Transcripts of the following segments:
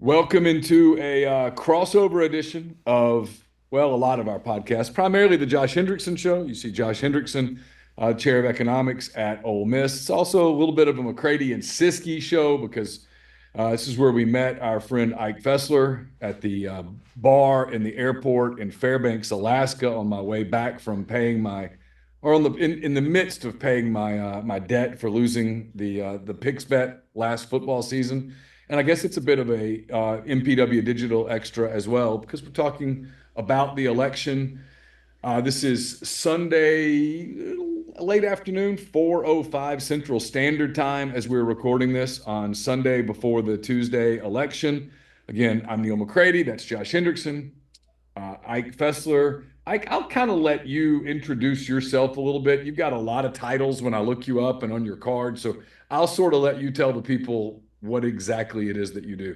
Welcome into a crossover edition of, well, a lot of our podcasts, primarily the Josh Hendrickson Show. You see Josh Hendrickson, Chair of Economics at Ole Miss. It's also a little bit of a McCready and Siskey show because this is where we met our friend Ike Fesler at the bar in the airport in Fairbanks, Alaska, on my way back from paying my, or in the midst of paying my debt for losing the Picks bet last football season. And I guess it's a bit of a MPW digital extra as well, because we're talking about the election. This is Sunday, late afternoon, 4:05 Central Standard Time, as we're recording this on Sunday before the Tuesday election. Again, I'm Neal McCready. That's Josh Hendrickson, Ike Fesler. Ike, I'll kind of let you introduce yourself a little bit. You've got a lot of titles when I look you up and on your card, so I'll sort of let you tell the people what exactly it is that you do.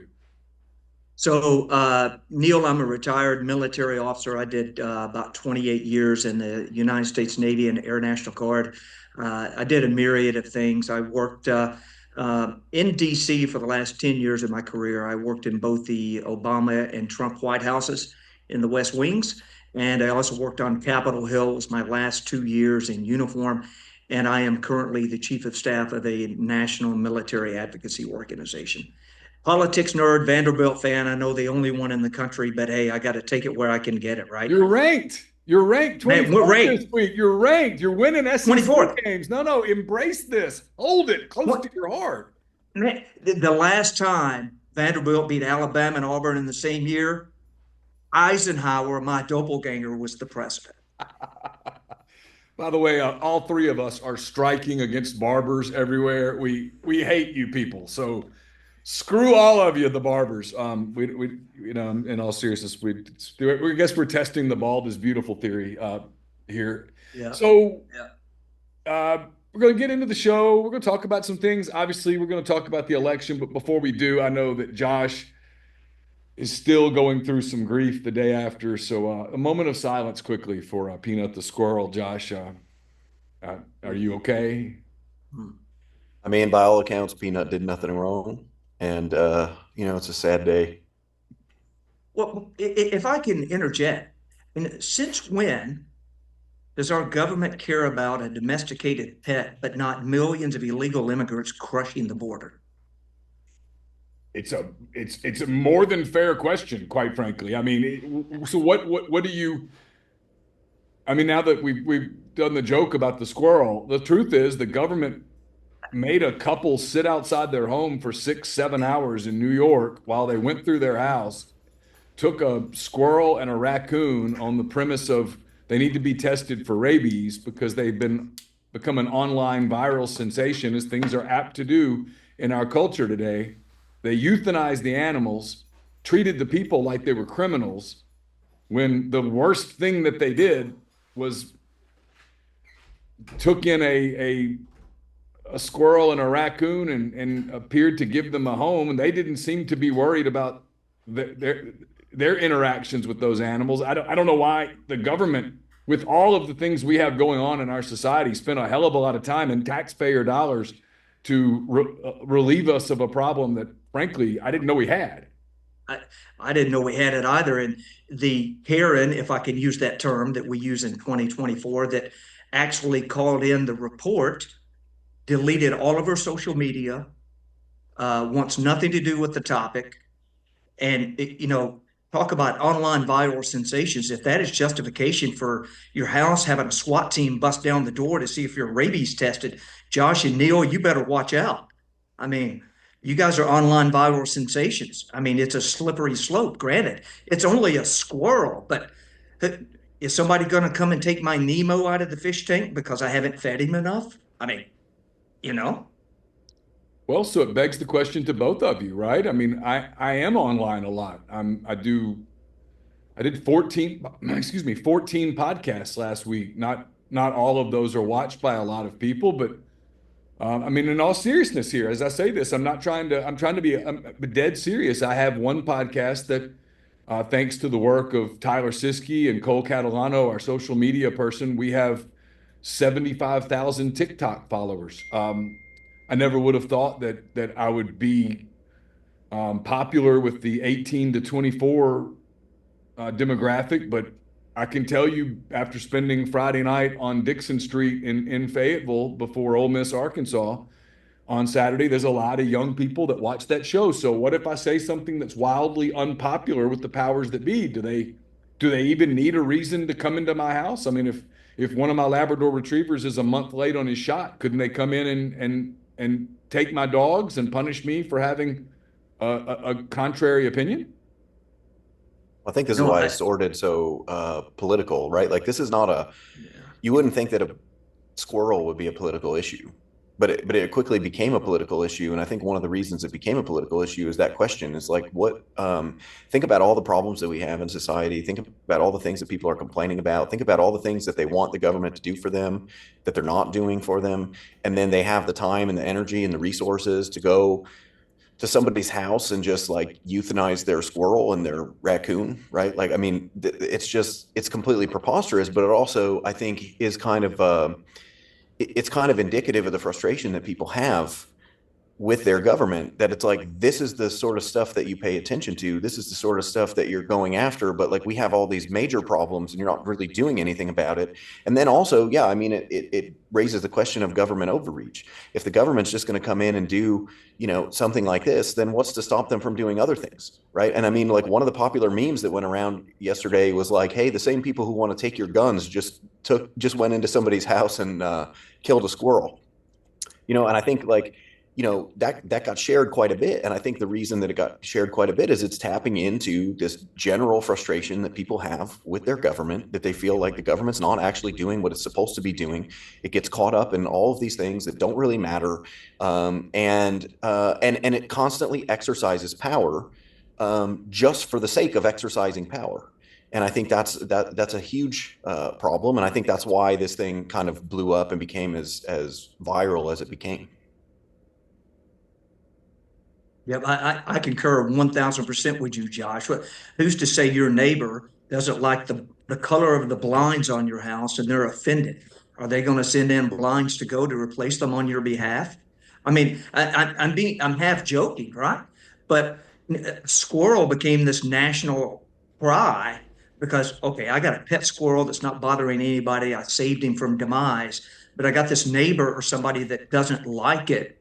Neal, I'm a retired military officer. I did about 28 years in the United States Navy and Air National Guard. I did a myriad of things. I worked in DC for the last 10 years of my career. I worked in both the Obama and Trump White Houses in the West Wings. And I also worked on Capitol Hill. It was my last 2 years in uniform. And I am currently the chief of staff of a national military advocacy organization. Politics nerd, Vanderbilt fan. I know the only one in the country, but hey, I got to take it where I can get it, right? You're ranked. You're ranked Man, what 24th rate? this week. You're ranked. You're winning SEC 24th. games. No, embrace this. Hold it close What? to your heart. Man, the last time Vanderbilt beat Alabama and Auburn in the same year, Eisenhower, my doppelganger, was the president. By the way, all three of us are striking against barbers everywhere. We hate you people. So screw all of you, the barbers. In all seriousness, we guess we're testing the bald is beautiful theory here. Yeah. So Yeah. we're going to get into the show. We're going to talk about some things. Obviously, we're going to talk about the election. But before we do, I know that Josh is still going through some grief the day after. So a moment of silence quickly for Peanut the squirrel. Josh, are you okay? I mean, by all accounts, Peanut did nothing wrong. And, it's a sad day. Well, if I can interject, since when does our government care about a domesticated pet, but not millions of illegal immigrants crushing the border? It's a more than fair question, quite frankly. I mean, so what do you? I mean, now that we've done the joke about the squirrel, the truth is the government made a couple sit outside their home for 6, 7 hours in New York while they went through their house, took a squirrel and a raccoon on the premise of they need to be tested for rabies because they've become an online viral sensation, as things are apt to do in our culture today. They euthanized the animals, treated the people like they were criminals, when the worst thing that they did was took in a squirrel and a raccoon and appeared to give them a home, and they didn't seem to be worried about their interactions with those animals. I don't know why the government, with all of the things we have going on in our society, spent a hell of a lot of time in taxpayer dollars to relieve us of a problem that, frankly, I didn't know we had. I didn't know we had it either. And the Karen, if I can use that term that we use in 2024, that actually called in the report, deleted all of her social media, wants nothing to do with the topic. And, talk about online viral sensations. If that is justification for your house having a SWAT team bust down the door to see if you're rabies tested, Josh and Neal, you better watch out. I mean, you guys are online viral sensations. I mean, it's a slippery slope. Granted, it's only a squirrel, but is somebody going to come and take my Nemo out of the fish tank because I haven't fed him enough? I mean, you know. Well, so it begs the question to both of you, right? I mean, I am online a lot. I did 14, 14 podcasts last week. Not all of those are watched by a lot of people, but I mean, in all seriousness here, as I say this, I'm trying to be I'm dead serious. I have one podcast that, thanks to the work of Tyler Siskey and Cole Catalano, our social media person, we have 75,000 TikTok followers. I never would have thought that I would be popular with the 18 to 24 demographic, but I can tell you after spending Friday night on Dixon Street in Fayetteville before Ole Miss Arkansas on Saturday, there's a lot of young people that watch that show. So what if I say something that's wildly unpopular with the powers that be? Do they even need a reason to come into my house? I mean, if one of my Labrador retrievers is a month late on his shot, couldn't they come in and take my dogs and punish me for having a contrary opinion? I think You this is know, why it's sorted so political, right? Like this is not a, yeah. you wouldn't think that a squirrel would be a political issue, but it quickly became a political issue. And I think one of the reasons it became a political issue is that question is like, think about all the problems that we have in society. Think about all the things that people are complaining about. Think about all the things that they want the government to do for them, that they're not doing for them. And then they have the time and the energy and the resources to go to somebody's house and just like euthanize their squirrel and their raccoon, right? Like, I mean, it's completely preposterous, but it also, I think, is kind of, it's kind of indicative of the frustration that people have with their government, that it's like, this is the sort of stuff that you pay attention to. This is the sort of stuff that you're going after, but like we have all these major problems and you're not really doing anything about it. And then also, yeah, I mean, it raises the question of government overreach. If the government's just going to come in and do, something like this, then what's to stop them from doing other things, right? And I mean, like one of the popular memes that went around yesterday was like, hey, the same people who want to take your guns just went into somebody's house and killed a squirrel. And I think like, that got shared quite a bit. And I think the reason that it got shared quite a bit is it's tapping into this general frustration that people have with their government, that they feel like the government's not actually doing what it's supposed to be doing. It gets caught up in all of these things that don't really matter. And it constantly exercises power just for the sake of exercising power. And I think that's a huge problem. And I think that's why this thing kind of blew up and became as viral as it became. Yep, I concur 1000% with you, Josh. Who's to say your neighbor doesn't like the color of the blinds on your house and they're offended? Are they going to send in blinds to go to replace them on your behalf? I mean, I'm half joking, right? But squirrel became this national cry because, okay, I got a pet squirrel that's not bothering anybody. I saved him from demise, but I got this neighbor or somebody that doesn't like it,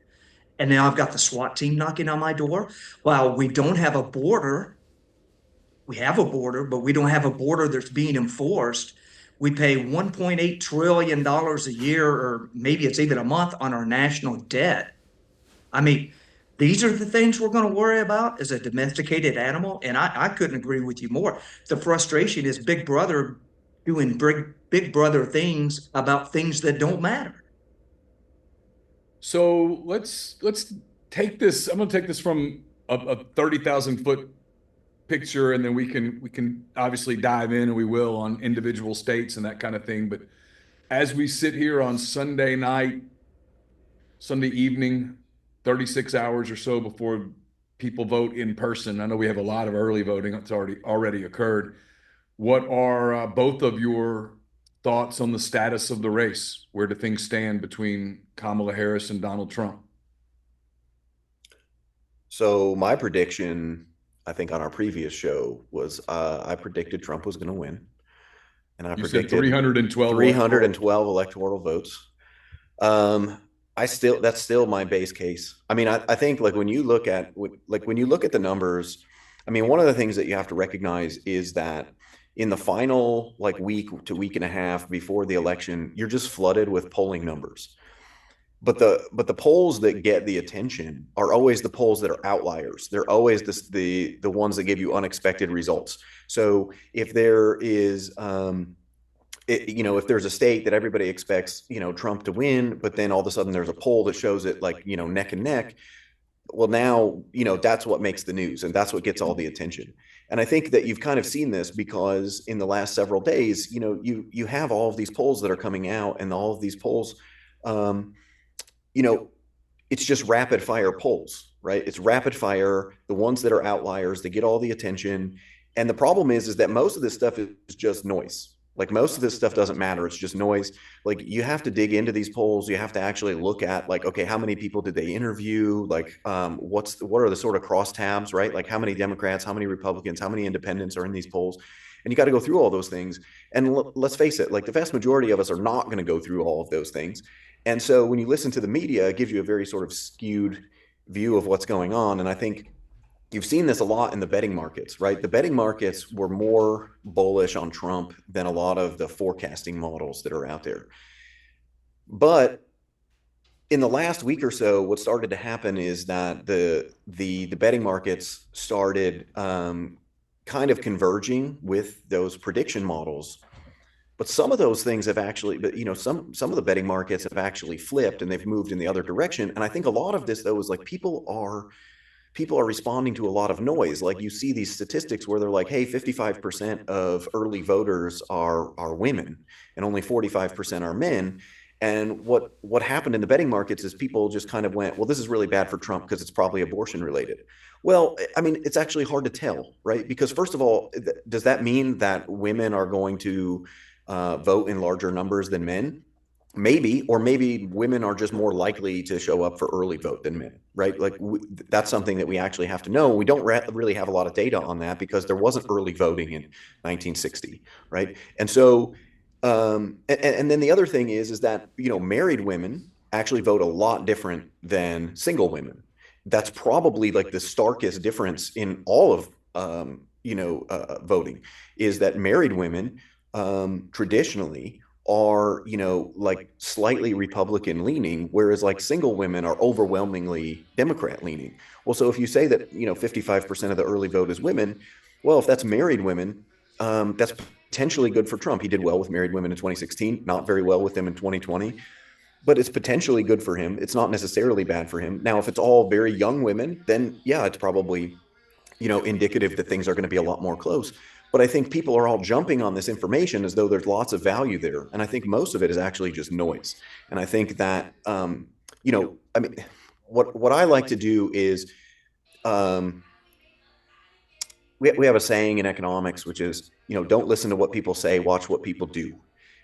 and now I've got the SWAT team knocking on my door. Well, we don't have a border. We have a border, but we don't have a border that's being enforced. We pay $1.8 trillion a year, or maybe it's even a month, on our national debt. I mean, these are the things we're going to worry about as a domesticated animal. And I couldn't agree with you more. The frustration is Big Brother doing big Brother things about things that don't matter. So let's take this. I'm going to take this from a 30,000 foot picture, and then we can obviously dive in, and we will, on individual states and that kind of thing. But as we sit here on Sunday night, Sunday evening, 36 hours or so before people vote in person, I know we have a lot of early voting that's already occurred. What are both of your thoughts on the status of the race? Where do things stand between Kamala Harris and Donald Trump? So my prediction, I think on our previous show, was I predicted Trump was going to win, and I You said predicted 312 312 electoral votes. That's still my base case. I mean, I think like when you look at the numbers, I mean, one of the things that you have to recognize is that in the final like week to week and a half before the election, you're just flooded with polling numbers. But the polls that get the attention are always the polls that are outliers. They're always the ones that give you unexpected results. So if there is if there's a state that everybody expects Trump to win, but then all of a sudden there's a poll that shows it like neck and neck, well, now that's what makes the news and that's what gets all the attention. And I think that you've kind of seen this because in the last several days, you have all of these polls that are coming out, and all of these polls, it's just rapid fire polls, right? It's rapid fire, the ones that are outliers, they get all the attention. And the problem is that most of this stuff is just noise, Like most of this stuff doesn't matter. It's just noise. Like you have to dig into these polls. You have to actually look at like, okay, how many people did they interview? Like, what are the sort of crosstabs, right? Like how many Democrats, how many Republicans, how many independents are in these polls? And you got to go through all those things. And let's face it, like the vast majority of us are not going to go through all of those things. And so when you listen to the media, it gives you a very sort of skewed view of what's going on. And I think you've seen this a lot in the betting markets, right? The betting markets were more bullish on Trump than a lot of the forecasting models that are out there. But in the last week or so, what started to happen is that the betting markets started kind of converging with those prediction models. But some of those things have actually, but some of the betting markets have actually flipped and they've moved in the other direction. And I think a lot of this though is like people are responding to a lot of noise. Like you see these statistics where they're like, hey, 55% of early voters are women and only 45% are men. And what happened in the betting markets is people just kind of went, well, this is really bad for Trump because it's probably abortion related. Well, I mean, it's actually hard to tell, right? Because first of all, does that mean that women are going to vote in larger numbers than men? Maybe, or maybe women are just more likely to show up for early vote than men, right? Like that's something that we actually have to know. We don't really have a lot of data on that because there wasn't early voting in 1960, right? And so, and then the other thing is that, married women actually vote a lot different than single women. That's probably like the starkest difference in all of, voting is that married women traditionally are, like slightly Republican leaning, whereas like single women are overwhelmingly Democrat leaning. Well, so if you say that, 55% of the early vote is women, well, if that's married women, that's potentially good for Trump. He did well with married women in 2016, not very well with them in 2020, but it's potentially good for him. It's not necessarily bad for him. Now, if it's all very young women, then yeah, it's probably, indicative that things are going to be a lot more close. But I think people are all jumping on this information as though there's lots of value there. And I think most of it is actually just noise. And I think that, what I like to do is we have a saying in economics, which is, don't listen to what people say, watch what people do.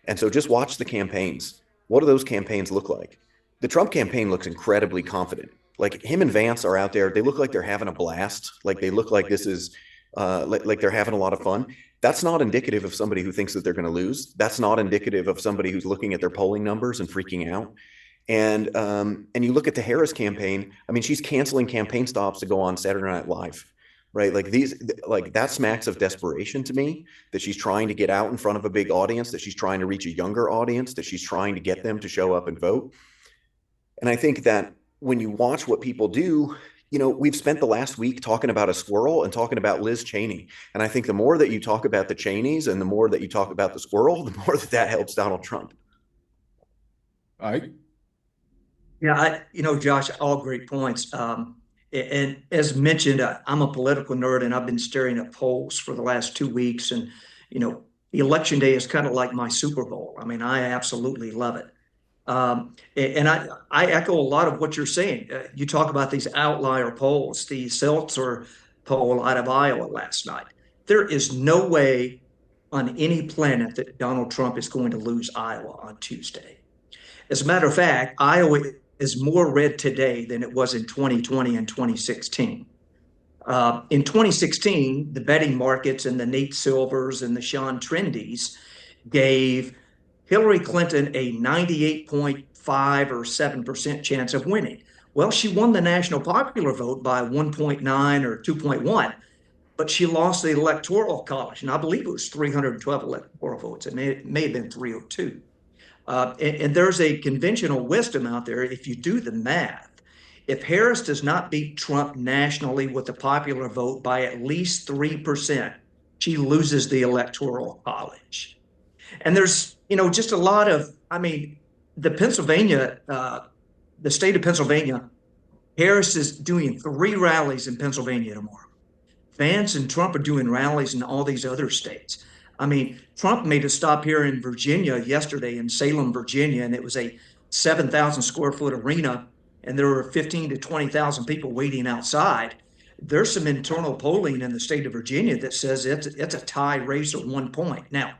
And so just watch the campaigns. What do those campaigns look like? The Trump campaign looks incredibly confident. Like him and Vance are out there. They look like they're having a blast. Like they look like this is like they're having a lot of fun. That's not indicative of somebody who thinks that they're going to lose. That's not indicative of somebody who's looking at their polling numbers and freaking out. And you look at the Harris campaign. I mean, she's canceling campaign stops to go on Saturday Night Live, right? Like that smacks of desperation to me, that she's trying to get out in front of a big audience, that she's trying to reach a younger audience, that she's trying to get them to show up and vote. And I think that when you watch what people do, we've spent the last week talking about a squirrel and talking about Liz Cheney. And I think the more that you talk about the Cheneys and the more that you talk about the squirrel, the more that helps Donald Trump. Ike? Yeah, Josh, all great points. And as mentioned, I'm a political nerd and I've been staring at polls for the last 2 weeks. And, election day is kind of like my Super Bowl. I mean, I absolutely love it. And I echo a lot of what you're saying. You talk about these outlier polls, the Seltzer poll out of Iowa last night. There is no way on any planet that Donald Trump is going to lose Iowa on Tuesday. As a matter of fact, Iowa is more red today than it was in 2020 and 2016. In 2016, the betting markets and the Nate Silvers and the Sean Trendys gave Hillary Clinton a 98.5 or 7% chance of winning. Well, she won the national popular vote by 1.9 or 2.1, but she lost the electoral college. And I believe it was 312 electoral votes. It may have been 302. And there's a conventional wisdom out there. If you do the math, if Harris does not beat Trump nationally with the popular vote by at least 3%, she loses the electoral college. And there's, just a lot of, the state of Pennsylvania, Harris is doing 3 rallies in Pennsylvania tomorrow. Vance and Trump are doing rallies in all these other states. Trump made a stop here in Virginia yesterday in Salem, Virginia, and it was a 7,000 square foot arena, and there were 15 to 20,000 people waiting outside. There's some internal polling in the state of Virginia that says it's a tie race at 1 point. Now,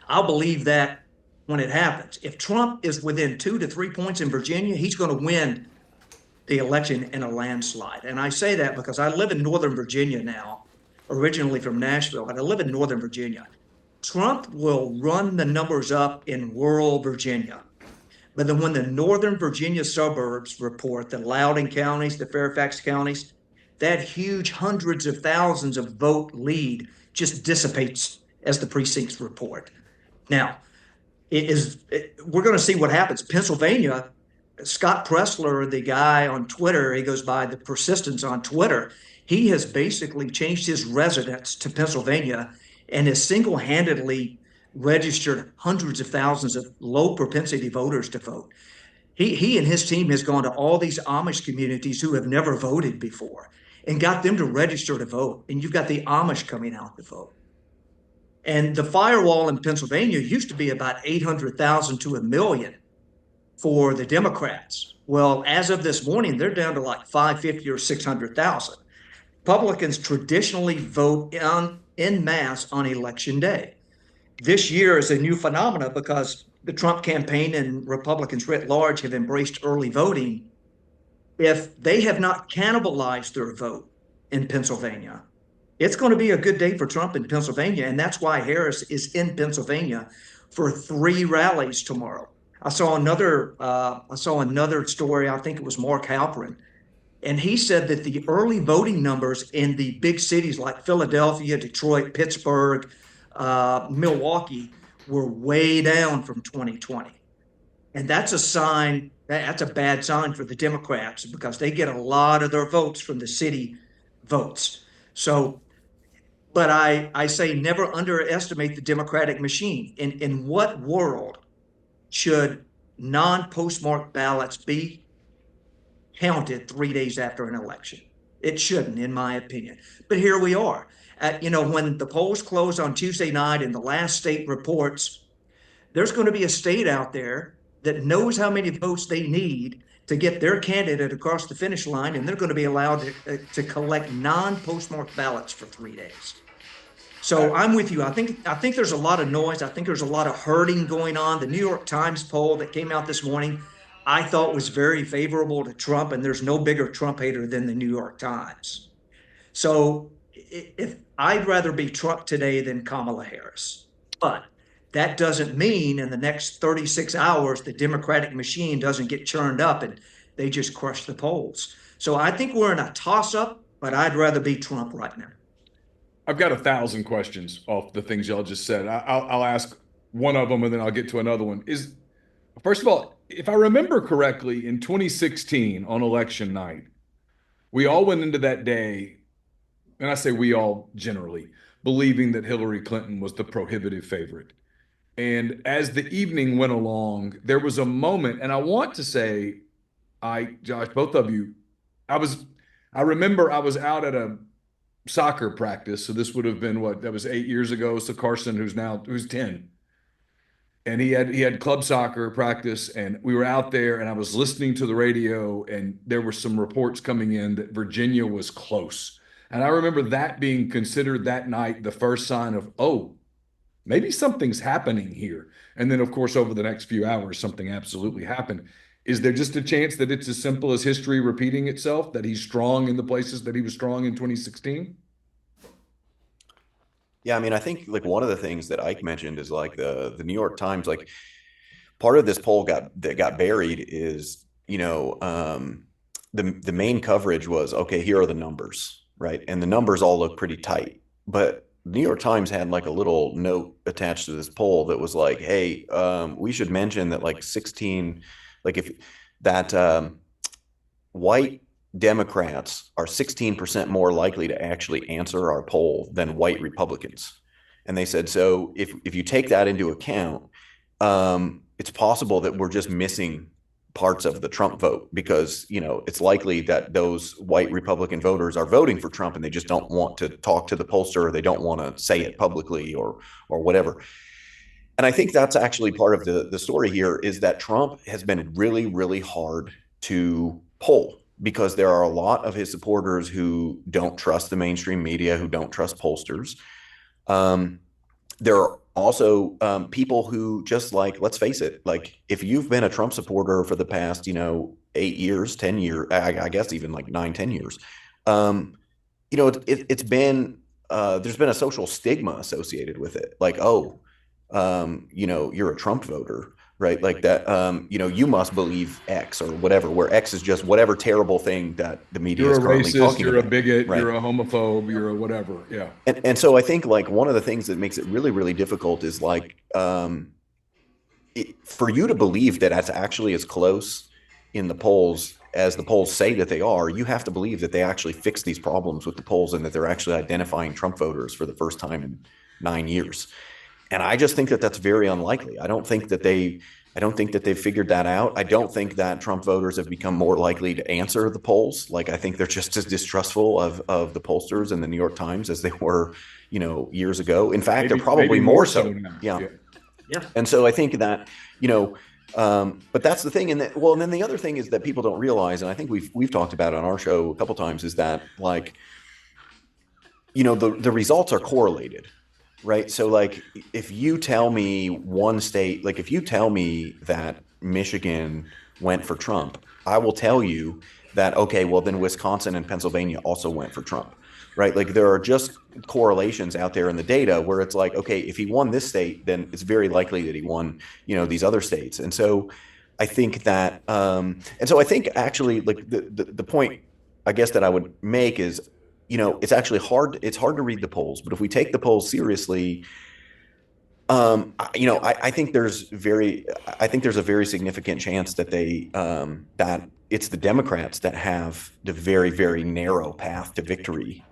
I'll believe that when it happens. If Trump is within 2 to 3 points in Virginia, he's going to win the election in a landslide. And I say that because I live in Northern Virginia now, originally from Nashville, but I live in Northern Virginia. Trump will run the numbers up in rural Virginia. But then when the Northern Virginia suburbs report, the Loudoun counties, the Fairfax counties, that huge hundreds of thousands of vote lead just dissipates as the precincts report. Now, we're going to see what happens. Pennsylvania, Scott Pressler, the guy on Twitter, he goes by the Persistence on Twitter. He has basically changed his residence to Pennsylvania and has single-handedly registered hundreds of thousands of low propensity voters to vote. He and his team has gone to all these Amish communities who have never voted before and got them to register to vote. And you've got the Amish coming out to vote. And the firewall in Pennsylvania used to be about 800,000 to 1 million for the Democrats. Well, as of this morning, they're down to like 550 or 600,000. Republicans traditionally vote en masse on election day. This year is a new phenomenon because the Trump campaign and Republicans writ large have embraced early voting. If they have not cannibalized their vote in Pennsylvania, it's going to be a good day for Trump in Pennsylvania. And that's why Harris is in Pennsylvania for 3 rallies tomorrow. I saw another story. I think it was Mark Halperin, and he said that the early voting numbers in the big cities like Philadelphia, Detroit, Pittsburgh, Milwaukee were way down from 2020, and that's a sign. That's a bad sign for the Democrats because they get a lot of their votes from the city votes. So, but I say never underestimate the Democratic machine. In what world should non-postmarked ballots be counted 3 days after an election? It shouldn't, in my opinion. But here we are. When the polls close on Tuesday night and the last state reports, there's going to be a state out there that knows how many votes they need to get their candidate across the finish line, and they're going to be allowed to collect non-postmarked ballots for 3 days. So I'm with you. I think there's a lot of noise. I think there's a lot of herding going on. The New York Times poll that came out this morning, I thought was very favorable to Trump, and there's no bigger Trump hater than the New York Times. So if I'd rather be Trump today than Kamala Harris, but that doesn't mean in the next 36 hours the Democratic machine doesn't get churned up and they just crush the polls. So I think we're in a toss-up, but I'd rather be Trump right now. I've got 1,000 questions off the things y'all just said. I'll ask one of them and then I'll get to another one. First of all, if I remember correctly, in 2016 on election night, we all went into that day, and I say we all generally, believing that Hillary Clinton was the prohibitive favorite. And as the evening went along, there was a moment, and I want to say, Josh, both of you, I remember I was out at a soccer practice. So this would have been that was 8 years ago. So Carson, who's 10, and he had club soccer practice, and we were out there, and I was listening to the radio, and there were some reports coming in that Virginia was close. And I remember that being considered that night the first sign of, oh, maybe something's happening here. And then, of course, over the next few hours, something absolutely happened. Is there just a chance that it's as simple as history repeating itself, that he's strong in the places that he was strong in 2016? Yeah, I mean, I think like one of the things that Ike mentioned is like the New York Times, like part of this poll that got buried is, the main coverage was, okay, here are the numbers, right? And the numbers all look pretty tight. But New York Times had like a little note attached to this poll that was like, hey, we should mention that like 16, like if that white Democrats are 16% more likely to actually answer our poll than white Republicans. And they said, so if you take that into account, it's possible that we're just missing parts of the Trump vote because, it's likely that those white Republican voters are voting for Trump and they just don't want to talk to the pollster, or they don't want to say it publicly or whatever. And I think that's actually part of the story here is that Trump has been really, really hard to poll because there are a lot of his supporters who don't trust the mainstream media, who don't trust pollsters. There Also, people who just like, let's face it, like if you've been a Trump supporter for the past, 8 years, 10 years, I guess even like 9, 10 years, um, it's been, there's been a social stigma associated with it. Like, oh, you're a Trump voter, right? Like that, you must believe X or whatever, where X is just whatever terrible thing that the media You're is a currently racist, talking you're a about. bigot, Right. you're a homophobe, you're a whatever. Yeah. And so I think like one of the things that makes it really, really difficult is like, for you to believe that that's actually as close in the polls as the polls say that they are, you have to believe that they actually fix these problems with the polls and that they're actually identifying Trump voters for the first time in 9 years. And I just think that that's very unlikely. I don't think that they've figured that out. I don't think that Trump voters have become more likely to answer the polls. Like I think they're just as distrustful of the pollsters and the New York Times as they were, years ago. In fact, they're probably Maybe more so so. now. Yeah. Yeah. And so I think that, but that's the thing. And that, well, and then the other thing is that people don't realize, and I think we've talked about it on our show a couple times, is that like, the results are correlated, right? So like, if you tell me one state, like if you tell me that Michigan went for Trump, I will tell you that, okay, well then Wisconsin and Pennsylvania also went for Trump, right? Like there are just correlations out there in the data where it's like, okay, if he won this state, then it's very likely that he won, these other states. And so I think that, and so I think actually like the point I guess that I would make is, it's actually hard. It's hard to read the polls, but if we take the polls seriously, I think I think there's a very significant chance that that it's the Democrats that have the very, very narrow path to victory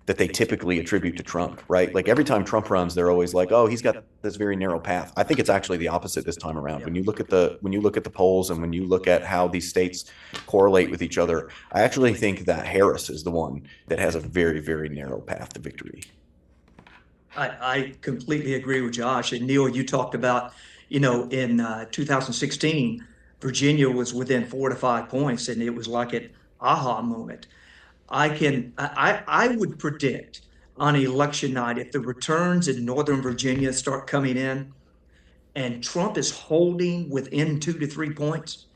that they typically attribute to Trump, right? Like every time Trump runs, they're always like, "Oh, he's got this very narrow path." I think it's actually the opposite this time around. Yeah. When you look at the polls and when you look at how these states correlate with each other, I actually think that Harris is the one that has a very, very narrow path to victory. I completely agree with Josh. And Neal, you talked about, in 2016, Virginia was within 4 to 5 points, and it was like an aha moment. I would predict on election night, if the returns in Northern Virginia start coming in and Trump is holding within 2 to 3 points,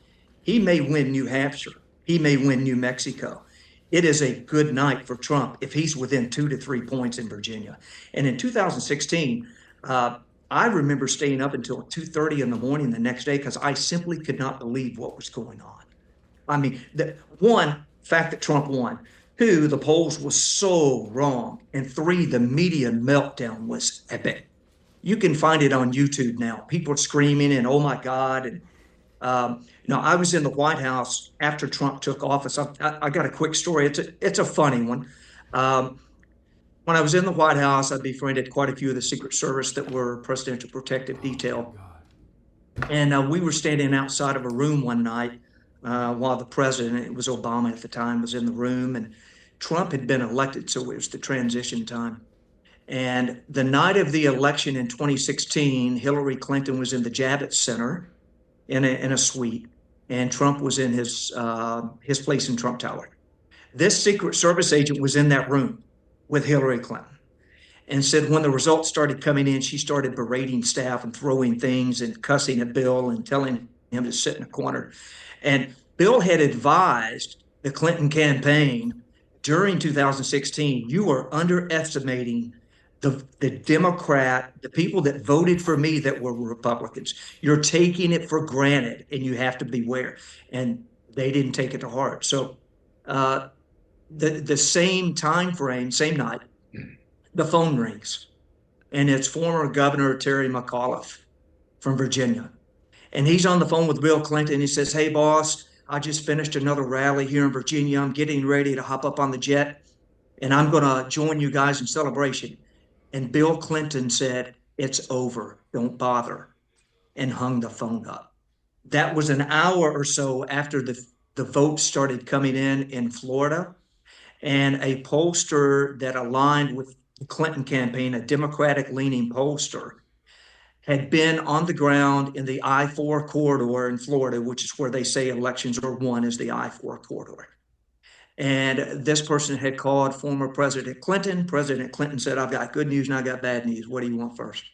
he may win New Hampshire. He may win New Mexico. It is a good night for Trump if he's within 2 to 3 points in Virginia. And in 2016, I remember staying up until 2:30 in the morning the next day because I simply could not believe what was going on. I mean, the one fact that Trump won. Two, the polls was so wrong. And three, the media meltdown was epic. You can find it on YouTube now. People are screaming and oh my God. And I was in the White House after Trump took office. I got a quick story. It's a funny one. When I was in the White House, I befriended quite a few of the Secret Service that were Presidential Protective Detail. And we were standing outside of a room one night while the president, it was Obama at the time, was in the room, and Trump had been elected, so it was the transition time. And the night of the election in 2016, Hillary Clinton was in the Javits Center in a suite, and Trump was in his place in Trump Tower. This Secret Service agent was in that room with Hillary Clinton and said when the results started coming in, she started berating staff and throwing things and cussing at Bill and telling him to sit in a corner. And Bill had advised the Clinton campaign during 2016, you are underestimating the Democrat, the people that voted for me that were Republicans. You're taking it for granted and you have to beware. And they didn't take it to heart. So the same time frame, same night, the phone rings, and it's former Governor Terry McAuliffe from Virginia. And he's on the phone with Bill Clinton. He says, "Hey, boss, I just finished another rally here in Virginia. I'm getting ready to hop up on the jet, and I'm going to join you guys in celebration." And Bill Clinton said, "It's over. Don't bother," and hung the phone up. That was an hour or so after the votes started coming in Florida. And a pollster that aligned with the Clinton campaign, a Democratic leaning pollster, had been on the ground in the I-4 corridor in Florida, which is where they say elections are won, is the I-4 corridor. And this person had called former President Clinton. President Clinton said, "I've got good news and I got bad news. What do you want first?"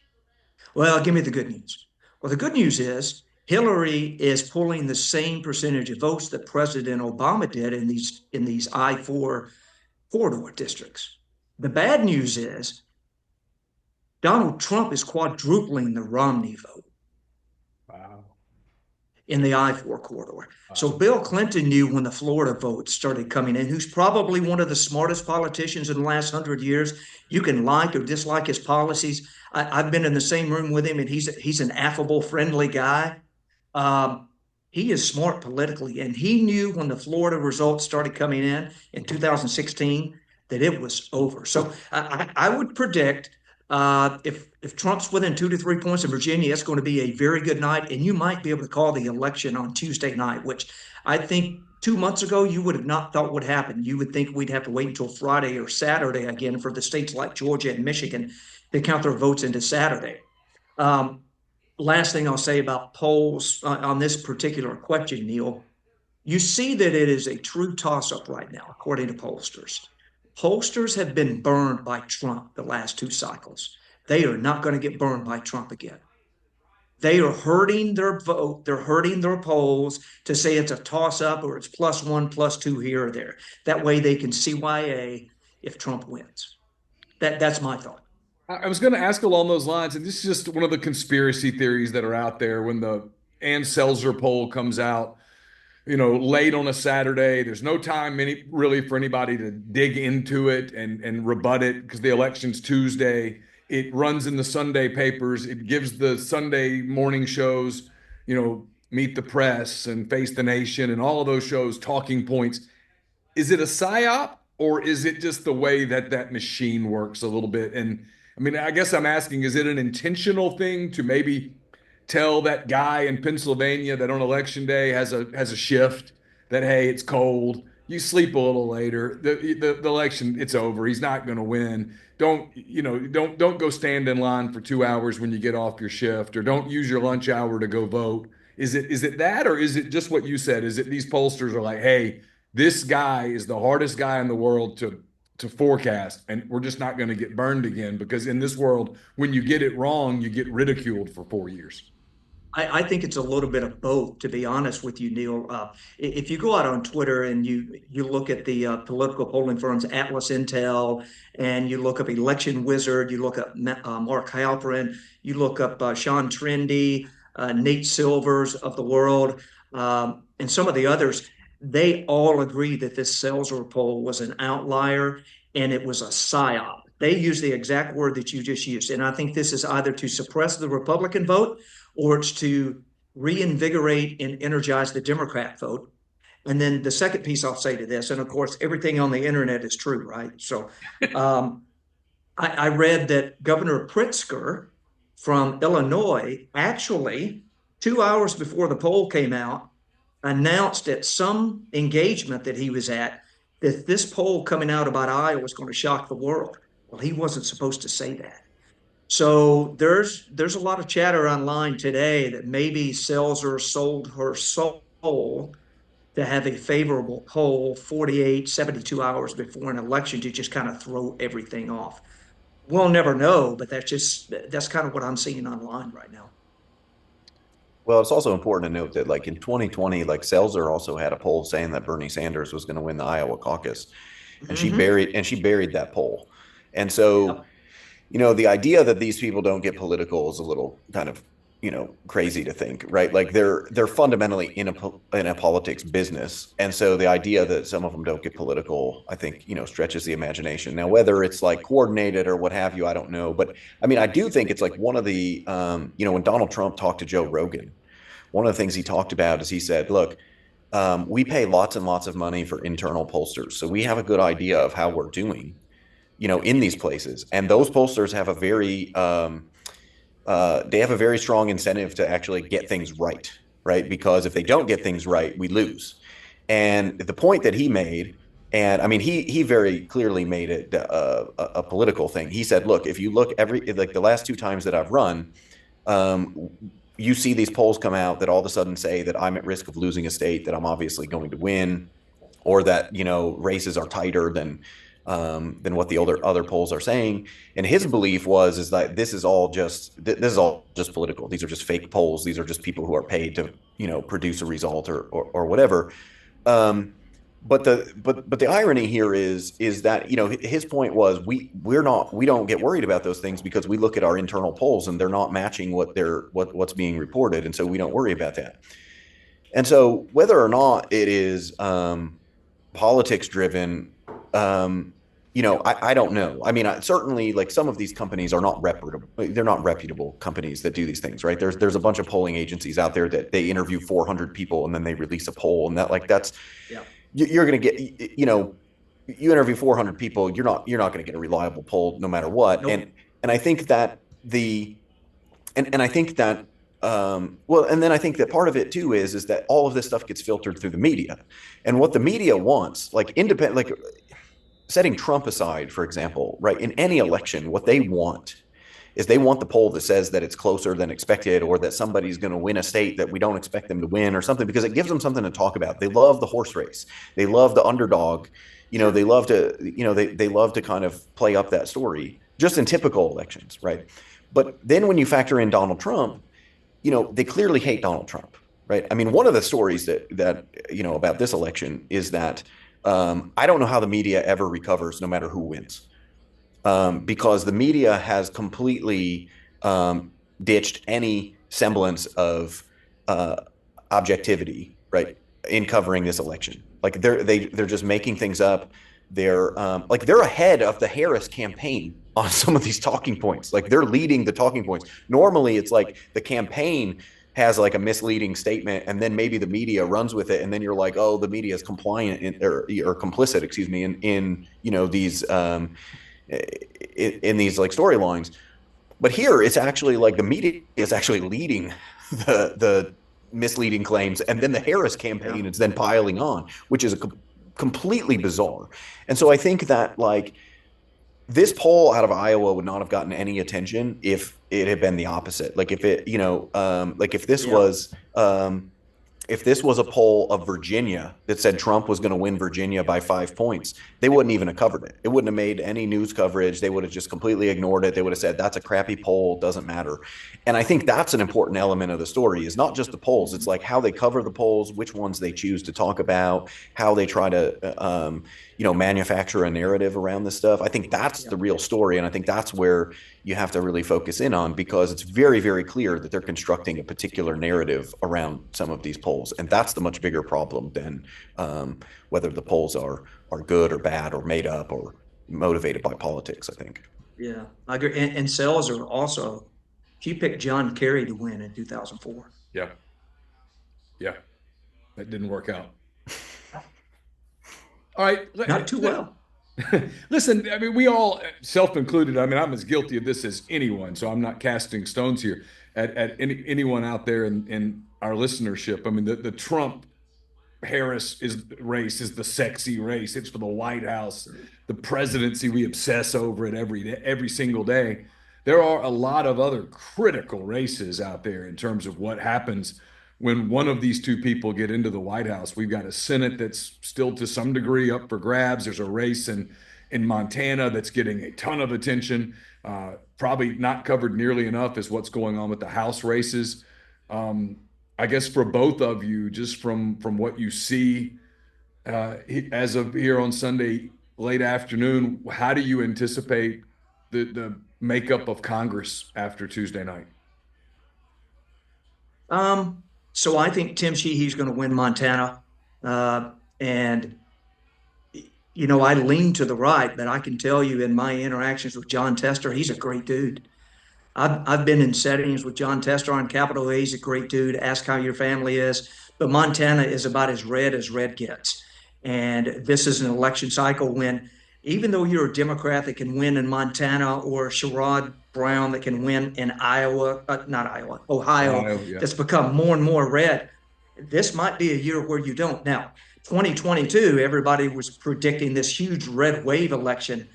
Well, give me the good news. Well, the good news is Hillary is pulling the same percentage of votes that President Obama did in these I-4 corridor districts. The bad news is Donald Trump is quadrupling the Romney vote Wow. in the I-4 corridor. So Wow. Bill Clinton knew when the Florida votes started coming in, who's probably one of the smartest politicians in the last 100 years. You can like or dislike his policies. I've been in the same room with him, and he's an affable, friendly guy. Um, he is smart politically, and he knew when the Florida results started coming in 2016 that it was over. So I would predict if Trump's within 2 to 3 points in Virginia, it's going to be a very good night, and you might be able to call the election on Tuesday night, which I think 2 months ago you would have not thought would happen. You would think we'd have to wait until Friday or Saturday again for the states like Georgia and Michigan to count their votes into Saturday. Um, Last thing I'll say about polls on this particular question, Neal, you see that it is a true toss up right now, according to pollsters. Pollsters have been burned by Trump the last two cycles. They are not going to get burned by Trump again. They are hurting their vote. They're hurting their polls to say it's a toss up or it's +1, +2 here or there. That way they can CYA if Trump wins. That's my thought. I was going to ask along those lines, and this is just one of the conspiracy theories that are out there. When the Ann Selzer poll comes out, late on a Saturday, there's no time really for anybody to dig into it and rebut it because the election's Tuesday. It runs in the Sunday papers. It gives the Sunday morning shows, Meet the Press and Face the Nation and all of those shows talking points. Is it a psyop or is it just the way that that machine works a little bit? And I mean, I guess I'm asking, is it an intentional thing to maybe tell that guy in Pennsylvania that on election day has a shift that, hey, it's cold, you sleep a little later, the election, it's over, he's not going to win. Don't go stand in line for 2 hours when you get off your shift, or don't use your lunch hour to go vote. Is it that, or is it just what you said? Is it these pollsters are like, hey, this guy is the hardest guy in the world to forecast, and we're just not going to get burned again, because in this world, when you get it wrong, you get ridiculed for 4 years. I think it's a little bit of both, to be honest with you, Neal. If you go out on Twitter and you look at the political polling firms, Atlas Intel, and you look up Election Wizard, you look up Mark Halperin, you look up Sean Trendy, Nate Silvers of the world, and some of the others, they all agree that this Seltzer poll was an outlier and it was a psyop. They use the exact word that you just used. And I think this is either to suppress the Republican vote or it's to reinvigorate and energize the Democrat vote. And then the second piece I'll say to this, and of course, everything on the internet is true, right? So um, I read that Governor Pritzker from Illinois actually, 2 hours before the poll came out, announced at some engagement that he was at that this poll coming out about Iowa was going to shock the world. Well, he wasn't supposed to say that. So there's a lot of chatter online today that maybe Seltzer sold her soul to have a favorable poll 48, 72 hours before an election to just kind of throw everything off. We'll never know, but that's kind of what I'm seeing online right now. Well, it's also important to note that, like in 2020, like Selzer also had a poll saying that Bernie Sanders was going to win the Iowa caucus, and Mm-hmm. she buried that poll. And so, Yep. the idea that these people don't get political is a little kind of, crazy to think, right? Like they're fundamentally in a politics business, and so the idea that some of them don't get political, I think, stretches the imagination. Now, whether it's like coordinated or what have you, I don't know, but I mean, I do think it's like one of the, when Donald Trump talked to Joe Rogan, one of the things he talked about is he said, look, we pay lots and lots of money for internal pollsters. So we have a good idea of how we're doing, in these places. And those pollsters have they have a very strong incentive to actually get things right, right? Because if they don't get things right, we lose. And the point that he made, and I mean, he very clearly made it a political thing. He said, look, if you look like the last two times that I've run, um, you see these polls come out that all of a sudden say that I'm at risk of losing a state that I'm obviously going to win, or that races are tighter than than what the other polls are saying. And his belief is that this is all just political. These are just fake polls. These are just people who are paid to produce a result or whatever. But the irony here is that his point was we don't get worried about those things because we look at our internal polls and they're not matching what's being reported, and so we don't worry about that. And so whether or not it is politics driven, I don't know. I mean, certainly, like, some of these companies are not reputable. They're not reputable companies that do these things, right? There's a bunch of polling agencies out there that they interview 400 people and then they release a poll, and that's Yeah. you're going to get, you interview 400 people, you're not going to get a reliable poll no matter what. Nope. And I think that I think that and then I think that part of it too is that all of this stuff gets filtered through the media, and what the media wants, like setting Trump aside, for example, right? In any election, what they want is they want the poll that says that it's closer than expected, or that somebody's going to win a state that we don't expect them to win or something, because it gives them something to talk about. They love the horse race. They love the underdog. They love to, they love to kind of play up that story just in typical elections, right? But then when you factor in Donald Trump, they clearly hate Donald Trump, right? I mean, one of the stories that about this election is that I don't know how the media ever recovers no matter who wins. Because the media has completely ditched any semblance of objectivity, right, in covering this election. Like they're just making things up. They're ahead of the Harris campaign on some of these talking points. Like, they're leading the talking points. Normally, it's like the campaign has like a misleading statement, and then maybe the media runs with it, and then you're like, oh, the media is compliant or complicit, excuse me, in these. In these like storylines. But here it's actually like the media is actually leading the misleading claims, and then the Harris campaign is then piling on, which is completely bizarre. And so I think that, like, this poll out of Iowa would not have gotten any attention if it had been the opposite. Like, if it, like if this was a poll of Virginia that said Trump was going to win Virginia by 5 points, they wouldn't even have covered it. It wouldn't have made any news coverage. They would have just completely ignored it. They would have said, that's a crappy poll, doesn't matter. And I think that's an important element of the story, is not just the polls. It's like how they cover the polls, which ones they choose to talk about, how they try to, manufacture a narrative around this stuff. I think that's the real story. And I think that's where you have to really focus in on, because it's very, very clear that they're constructing a particular narrative around some of these polls. And that's the much bigger problem than whether the polls are good or bad or made up or motivated by politics, I think. Yeah, I agree. And sales are also, he picked John Kerry to win in 2004. Yeah. That didn't work out. All right. Not too well. Listen, I mean, we all, self-included, I mean, I'm as guilty of this as anyone, so I'm not casting stones here at anyone out there in our listenership. I mean, the Trump Harris race is the sexy race. It's for the White House, the presidency. We obsess over it every single day. There are a lot of other critical races out there in terms of what happens when one of these two people get into the White House. We've got a Senate that's still to some degree up for grabs. There's a race in Montana that's getting a ton of attention. Probably not covered nearly enough is what's going on with the House races. I guess for both of you, just from what you see as of here on Sunday late afternoon, how do you anticipate the makeup of Congress after Tuesday night? So I think Tim Sheehy's going to win Montana. And, I lean to the right, but I can tell you in my interactions with John Tester, he's a great dude. I've been in settings with John Tester on Capitol Hill. He's a great dude. Ask how your family is. But Montana is about as red gets. And this is an election cycle when, even though you're a Democrat that can win in Montana, or Sherrod Brown that can win in Ohio, Yeah. that's become more and more red, this might be a year where you don't. Now, 2022, everybody was predicting this huge red wave election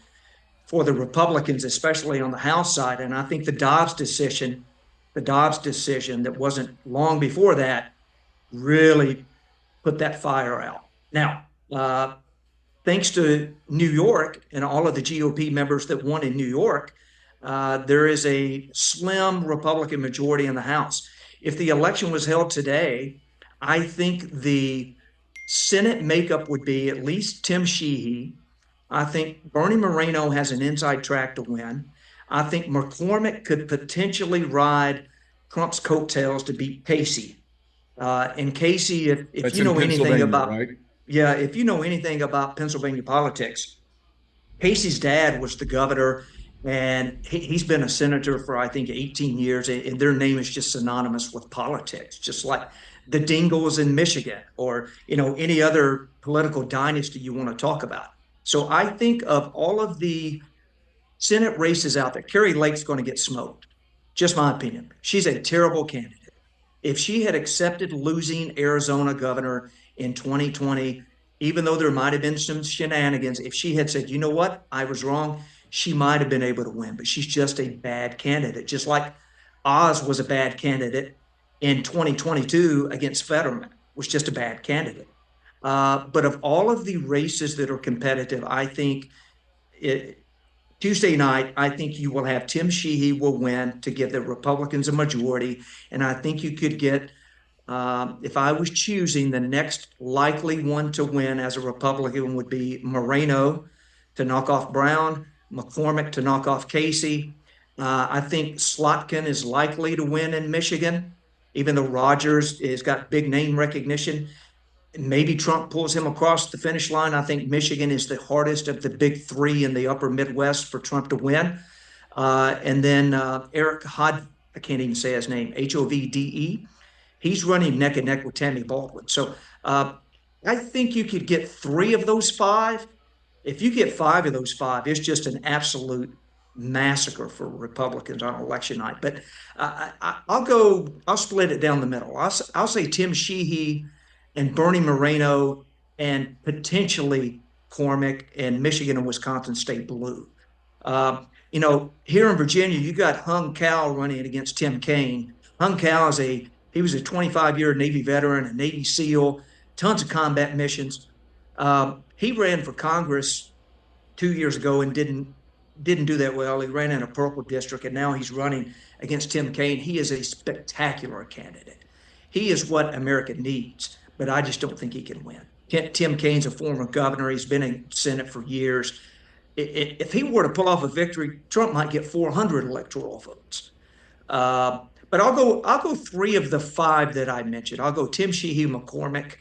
for the Republicans, especially on the House side. And I think the Dobbs decision that wasn't long before that really put that fire out. Now, thanks to New York and all of the GOP members that won in New York, there is a slim Republican majority in the House. If the election was held today, I think the Senate makeup would be at least Tim Sheehy. I think Bernie Moreno has an inside track to win. I think McCormick could potentially ride Trump's coattails to beat Casey. And Casey, if That's you in know anything Pennsylvania, about, right? yeah, if you know anything about Pennsylvania politics, Casey's dad was the governor, and he's been a senator for, I think, 18 years, and their name is just synonymous with politics, just like the Dingles in Michigan or, any other political dynasty you want to talk about. So I think of all of the Senate races out there, Carrie Lake's going to get smoked. Just my opinion. She's a terrible candidate. If she had accepted losing Arizona governor in 2020, even though there might have been some shenanigans, if she had said, you know what, I was wrong, she might have been able to win. But she's just a bad candidate, just like Oz was a bad candidate in 2022 against Fetterman, was just a bad candidate. But of all of the races that are competitive, I think Tuesday night, I think you will have Tim Sheehy will win to give the Republicans a majority. And I think you could get, if I was choosing, the next likely one to win as a Republican would be Moreno to knock off Brown, McCormick to knock off Casey. I think Slotkin is likely to win in Michigan, even though Rogers has got big name recognition. Maybe Trump pulls him across the finish line. I think Michigan is the hardest of the big three in the upper Midwest for Trump to win. And then Eric Hod, I can't even say his name, Hovde. He's running neck and neck with Tammy Baldwin. So I think you could get 3 of those 5. If you get 5 of those 5, it's just an absolute massacre for Republicans on election night. But I'll split it down the middle. I'll say Tim Sheehy and Bernie Moreno and potentially Cormick and Michigan and Wisconsin stay blue. Here in Virginia, you got Hung Cal running against Tim Kaine. Hung Cal he was a 25-year Navy veteran, a Navy SEAL, tons of combat missions. He ran for Congress 2 years ago and didn't do that well. He ran in a purple district, and now he's running against Tim Kaine. He is a spectacular candidate. He is what America needs, but I just don't think he can win. Tim Kaine's a former governor. He's been in Senate for years. If he were to pull off a victory, Trump might get 400 electoral votes. But I'll go 3 of the 5 that I mentioned. I'll go Tim Sheehy, McCormick,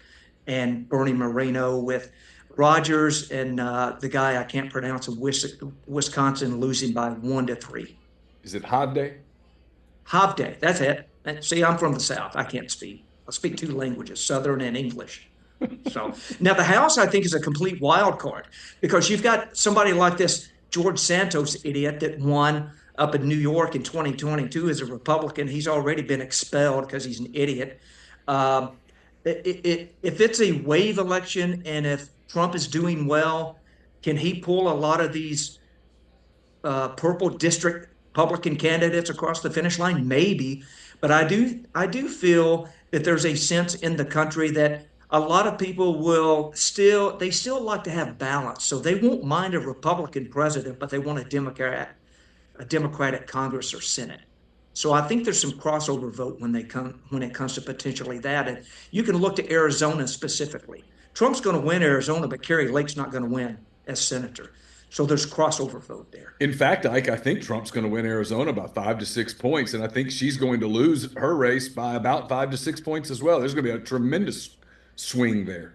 and Bernie Moreno, with Rogers and the guy I can't pronounce in Wisconsin losing by 1-3. Is it Hovde? Hovde, that's it. See, I'm from the South. I can't speak. I speak 2 languages, Southern and English. So now the House, I think, is a complete wild card because you've got somebody like this George Santos idiot that won up in New York in 2022 as a Republican. He's already been expelled because he's an idiot. If it's a wave election and if Trump is doing well, can he pull a lot of these purple district Republican candidates across the finish line? Maybe, but I do feel that there's a sense in the country that a lot of people still like to have balance. So they won't mind a Republican president, but they want a Democratic Congress or Senate. So I think there's some crossover vote when it comes to potentially that. And you can look to Arizona specifically. Trump's going to win Arizona, but Carrie Lake's not going to win as senator. So there's crossover vote there. In fact, Ike, I think Trump's going to win Arizona by 5 to 6 points, and I think she's going to lose her race by about 5 to 6 points as well. There's going to be a tremendous swing there.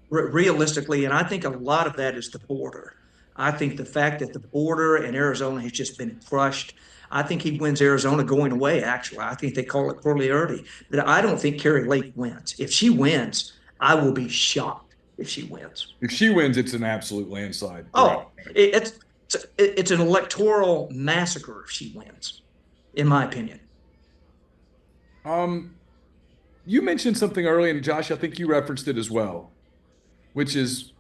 Realistically, and I think a lot of that is the border. I think the fact that the border in Arizona has just been crushed. I think he wins Arizona going away, actually. I think they call it plurality. But I don't think Carrie Lake wins. If she wins, I will be shocked if she wins. If she wins, it's an absolute landslide. Oh, it's an electoral massacre if she wins, in my opinion. You mentioned something earlier, and Josh, I think you referenced it as well, which is,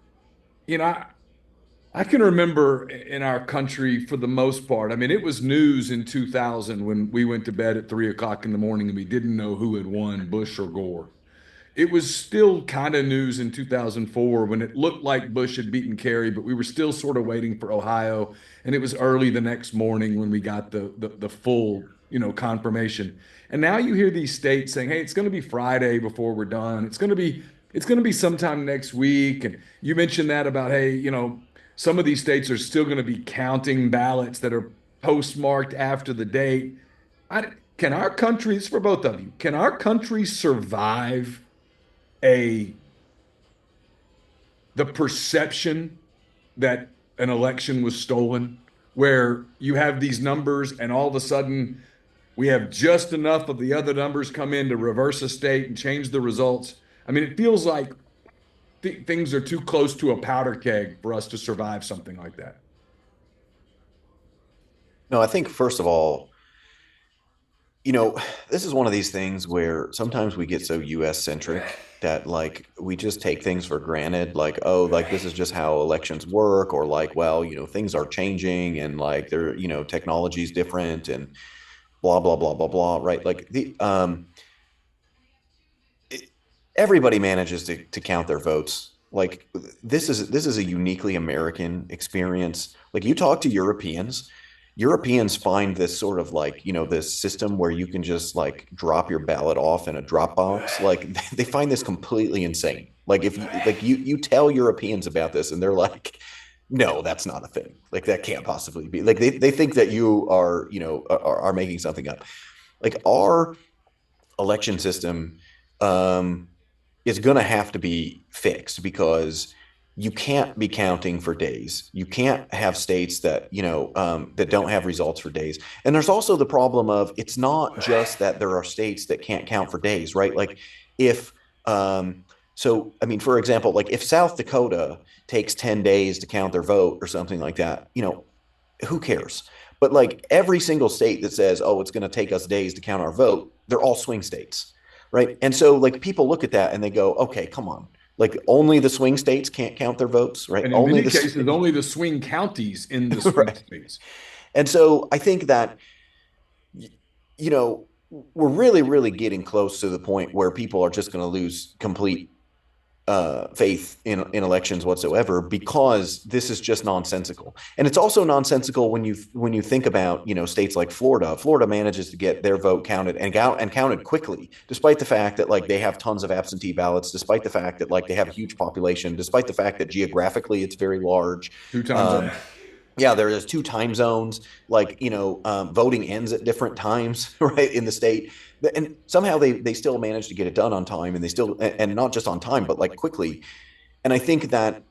I can remember in our country for the most part. I mean, it was news in 2000 when we went to bed at 3 o'clock in the morning and we didn't know who had won, Bush or Gore. it was still kind of news in 2004 when it looked like Bush had beaten Kerry, but we were still sort of waiting for Ohio. And it was early the next morning when we got the full, confirmation. And now you hear these states saying, "Hey, it's going to be Friday before we're done. It's going to be sometime next week." And you mentioned that about, hey, some of these states are still going to be counting ballots that are postmarked after the date. Can our country, this is for both of you, can our country survive a the perception that an election was stolen, where you have these numbers and all of a sudden we have just enough of the other numbers come in to reverse a state and change the results? I mean, it feels like things are too close to a powder keg for us to survive something like that. No, I think first of all, this is one of these things where sometimes we get so US centric that like we just take things for granted, like, oh, like this is just how elections work, or like, well, things are changing and like they're, technology is different and blah, blah, blah, blah, blah, right? Like everybody manages to count their votes. Like this is a uniquely American experience. Like you talk to Europeans find this sort of like, this system where you can just like drop your ballot off in a drop box. Like they find this completely insane. Like if you like you tell Europeans about this and they're like, no, that's not a thing. Like that can't possibly be. Like they think that you are, are making something up. Like our election system is going to have to be fixed because you can't be counting for days. You can't have states that, that don't have results for days. And there's also the problem of it's not just that there are states that can't count for days, right? Like if, so, I mean, for example, like if South Dakota takes 10 days to count their vote or something like that, who cares? But like every single state that says, oh, it's going to take us days to count our vote, they're all swing states, right? And so like people look at that and they go, okay, come on. Like only the swing states can't count their votes, right? And in Only many cases, only the swing counties in the swing right. states. And so I think that, we're really, really getting close to the point where people are just going to lose complete faith in elections whatsoever, because this is just nonsensical. And it's also nonsensical when you think about states like Florida. Florida manages to get their vote counted and counted quickly, despite the fact that like they have tons of absentee ballots, despite the fact that like they have a huge population, despite the fact that geographically it's very large. Two times. Yeah, there's two time zones. Like voting ends at different times, right, in the state, and somehow they still manage to get it done on time, and they still, and not just on time, but like quickly. And I think that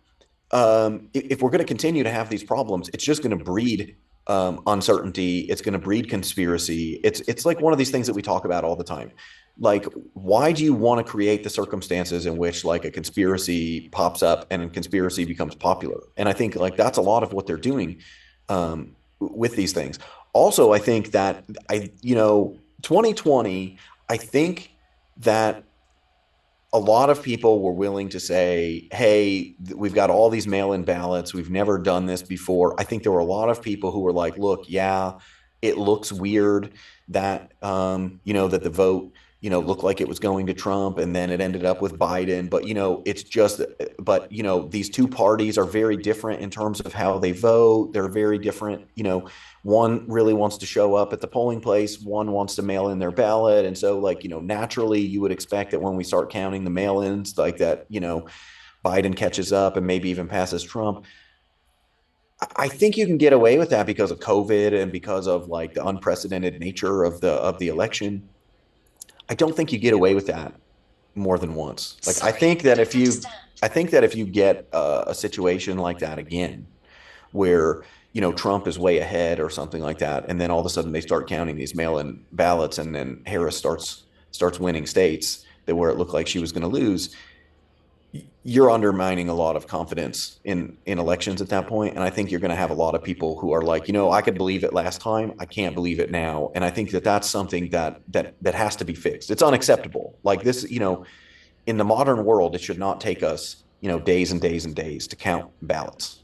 if we're going to continue to have these problems, it's just going to breed uncertainty. It's going to breed conspiracy. It's like one of these things that we talk about all the time. Like, why do you want to create the circumstances in which like a conspiracy pops up and a conspiracy becomes popular? And I think like that's a lot of what they're doing with these things. Also, I think that 2020, I think that a lot of people were willing to say, hey, we've got all these mail-in ballots. We've never done this before. I think there were a lot of people who were like, look, yeah, it looks weird that, that the vote, looked like it was going to Trump and then it ended up with Biden. But, it's just, but, these two parties are very different in terms of how they vote. They're very different. One really wants to show up at the polling place. One wants to mail in their ballot. And so like, naturally you would expect that when we start counting the mail-ins like that, Biden catches up and maybe even passes Trump. I think you can get away with that because of COVID and because of like the unprecedented nature of the election. I don't think you get away with that more than once. Like, I think that if you get a situation like that again, where, Trump is way ahead or something like that, and then all of a sudden they start counting these mail-in ballots, and then Harris starts winning states that where it looked like she was going to lose, you're undermining a lot of confidence in elections at that point. And I think you're going to have a lot of people who are like, I could believe it last time, I can't believe it now. And I think that that's something that has to be fixed. It's unacceptable. Like this, in the modern world, it should not take us, days and days and days to count ballots.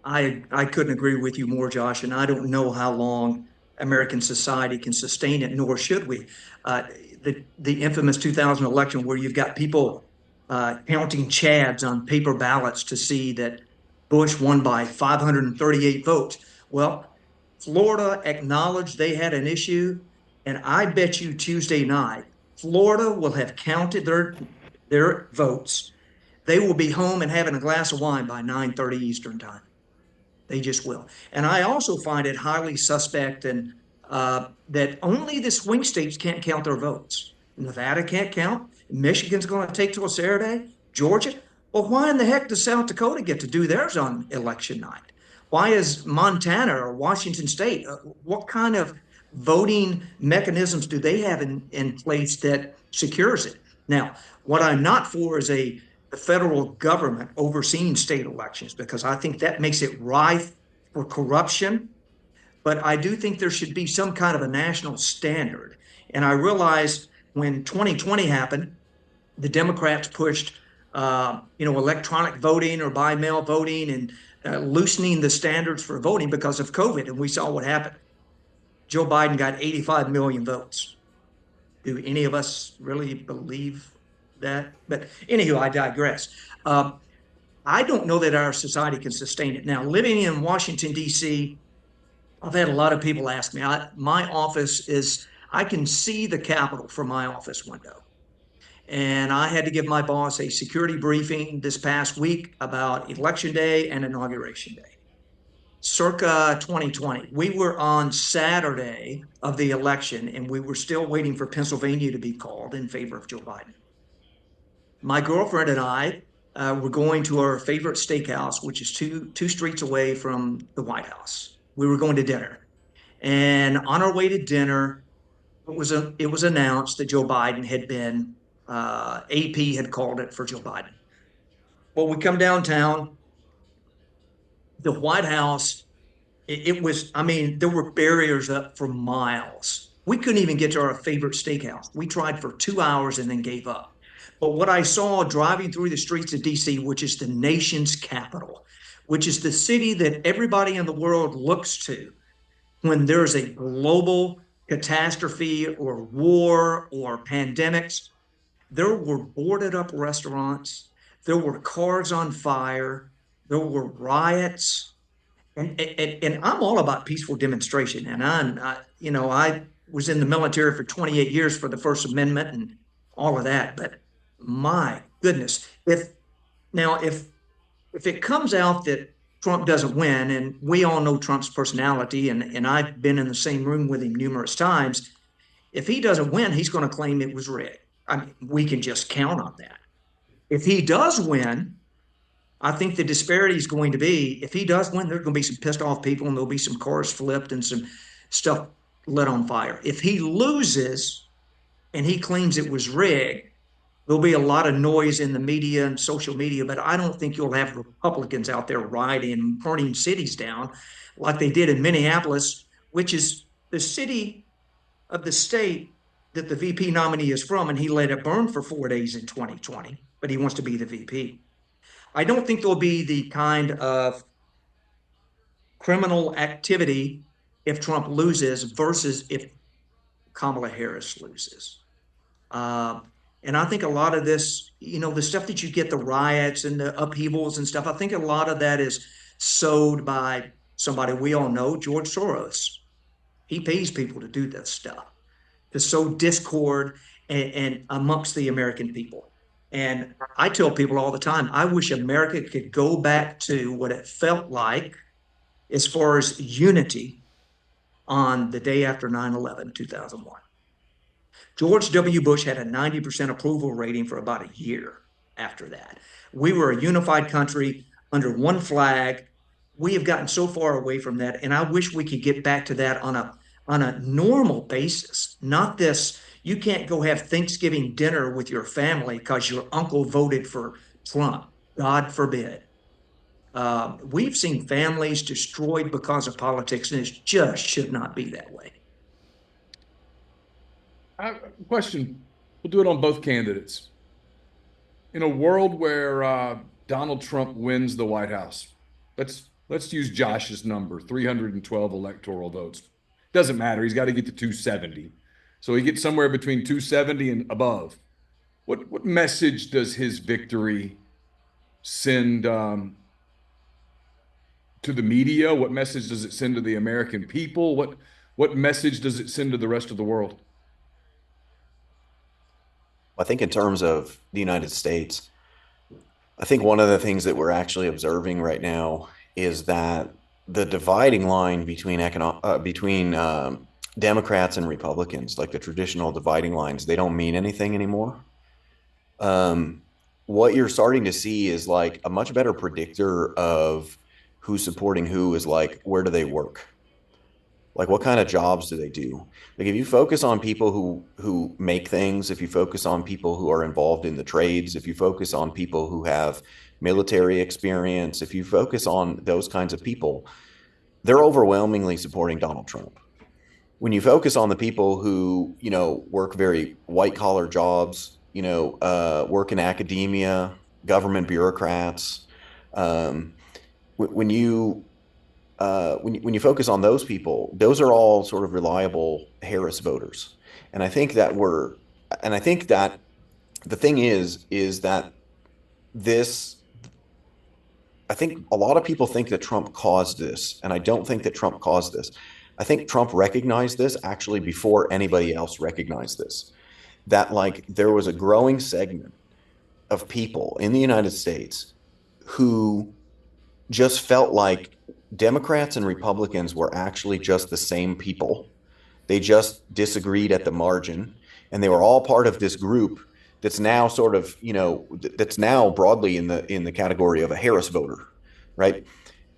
I couldn't agree with you more, Josh, and I don't know how long American society can sustain it, nor should we. The infamous 2000 election where you've got people counting chads on paper ballots to see that Bush won by 538 votes. Well, Florida acknowledged they had an issue, and I bet you Tuesday night, Florida will have counted their votes. They will be home and having a glass of wine by 9:30 Eastern time. They just will. And I also find it highly suspect and that only the swing states can't count their votes. Nevada can't count. Michigan's going to take till Saturday. Georgia. Well, why in the heck does South Dakota get to do theirs on election night? Why is Montana or Washington State? What kind of voting mechanisms do they have in place that secures it? Now, what I'm not for is the federal government overseeing state elections, because I think that makes it rife for corruption. But I do think there should be some kind of a national standard. And I realized when 2020 happened, the Democrats pushed, electronic voting or by mail voting and loosening the standards for voting because of COVID. And we saw what happened. Joe Biden got 85 million votes. Do any of us really believe that? But anywho, I digress. I don't know that our society can sustain it. Now, living in Washington, D.C., I've had a lot of people ask me, my office is, I can see the Capitol from my office window. And I had to give my boss a security briefing this past week about Election Day and Inauguration Day. Circa 2020, we were on Saturday of the election, and we were still waiting for Pennsylvania to be called in favor of Joe Biden. My girlfriend and I were going to our favorite steakhouse, which is two streets away from the White House. We were going to dinner. And on our way to dinner, it was announced that Joe Biden had been, AP had called it for Joe Biden. Well, we come downtown, the White House, it was, there were barriers up for miles. We couldn't even get to our favorite steakhouse. We tried for 2 hours and then gave up. But what I saw driving through the streets of DC, which is the nation's capital, which is the city that everybody in the world looks to when there's a global catastrophe or war or pandemics, there were boarded up restaurants, there were cars on fire, there were riots. And I'm all about peaceful demonstration. And I was in the military for 28 years for the First Amendment and all of that. But my goodness, if it comes out that Trump doesn't win, and we all know Trump's personality, and I've been in the same room with him numerous times, if he doesn't win, he's going to claim it was rigged. We can just count on that. If he does win, I think the disparity is going to be, if he does win, there's going to be some pissed off people and there'll be some cars flipped and some stuff lit on fire. If he loses and he claims it was rigged, there'll be a lot of noise in the media and social media, but I don't think you'll have Republicans out there rioting and burning cities down like they did in Minneapolis, which is the city of the state that the VP nominee is from, and he let it burn for 4 days in 2020, but he wants to be the VP. I don't think there'll be the kind of criminal activity if Trump loses versus if Kamala Harris loses. And I think a lot of this, the stuff that you get, the riots and the upheavals and stuff, I think a lot of that is sowed by somebody we all know, George Soros. He pays people to do this stuff, to sow discord and amongst the American people. And I tell people all the time, I wish America could go back to what it felt like as far as unity on the day after 9/11, 2001. George W. Bush had a 90% approval rating for about a year after that. We were a unified country under one flag. We have gotten so far away from that, and I wish we could get back to that on a normal basis, not this. You can't go have Thanksgiving dinner with your family because your uncle voted for Trump. God forbid. We've seen families destroyed because of politics, and it just should not be that way. Question. We'll do it on both candidates. In a world where Donald Trump wins the White House, let's use Josh's number, 312 electoral votes. Doesn't matter. He's got to get to 270. So he gets somewhere between 270 and above. What message does his victory send to the media? What message does it send to the American people? What message does it send to the rest of the world? I think in terms of the United States, I think one of the things that we're actually observing right now is that the dividing line between Democrats and Republicans, like the traditional dividing lines, they don't mean anything anymore. Um, what you're starting to see is like a much better predictor of who's supporting who is like, where do they work? Like what kind of jobs do they do? Like if you focus on people who make things, if you focus on people who are involved in the trades, if you focus on people who have military experience, if you focus on those kinds of people, they're overwhelmingly supporting Donald Trump. When you focus on the people who, work very white collar jobs, work in academia, government bureaucrats, um, when you when you focus on those people, those are all sort of reliable Harris voters. And I think that the thing is that this, I think a lot of people think that Trump caused this, and I don't think that Trump caused this. I think Trump recognized this actually before anybody else recognized this, that like there was a growing segment of people in the United States who just felt like Democrats and Republicans were actually just the same people. They just disagreed at the margin, and they were all part of this group that's now sort of, that's now broadly in the category of a Harris voter, right?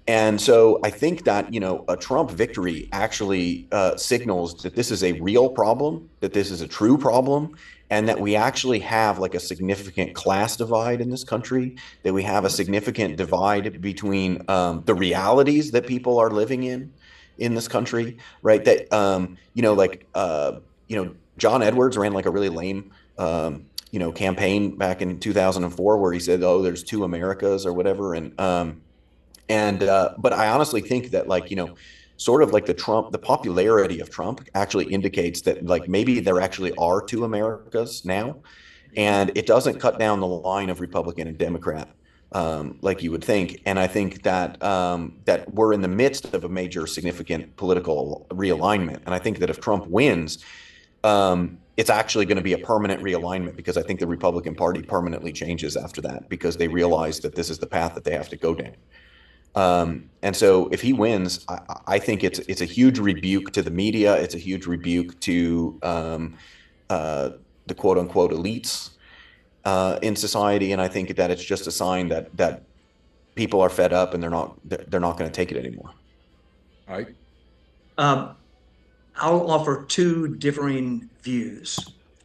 And so I think that, a Trump victory actually signals that this is a real problem, that this is a true problem, and that we actually have like a significant class divide in this country, that we have a significant divide between the realities that people are living in this country, right? That, John Edwards ran like a really lame, campaign back in 2004 where he said, oh, there's two Americas or whatever. But I honestly think that sort of like the popularity of Trump actually indicates that like maybe there actually are two Americas now, and it doesn't cut down the line of Republican and Democrat like you would think. And I think that that we're in the midst of a major significant political realignment. And I think that if Trump wins, it's actually going to be a permanent realignment, because I think the Republican Party permanently changes after that, because they realize that this is the path that they have to go down. And so if he wins, I think it's a huge rebuke to the media. It's a huge rebuke to the quote unquote elites in society. And I think that it's just a sign that people are fed up and they're not going to take it anymore. All right. I'll offer two differing views.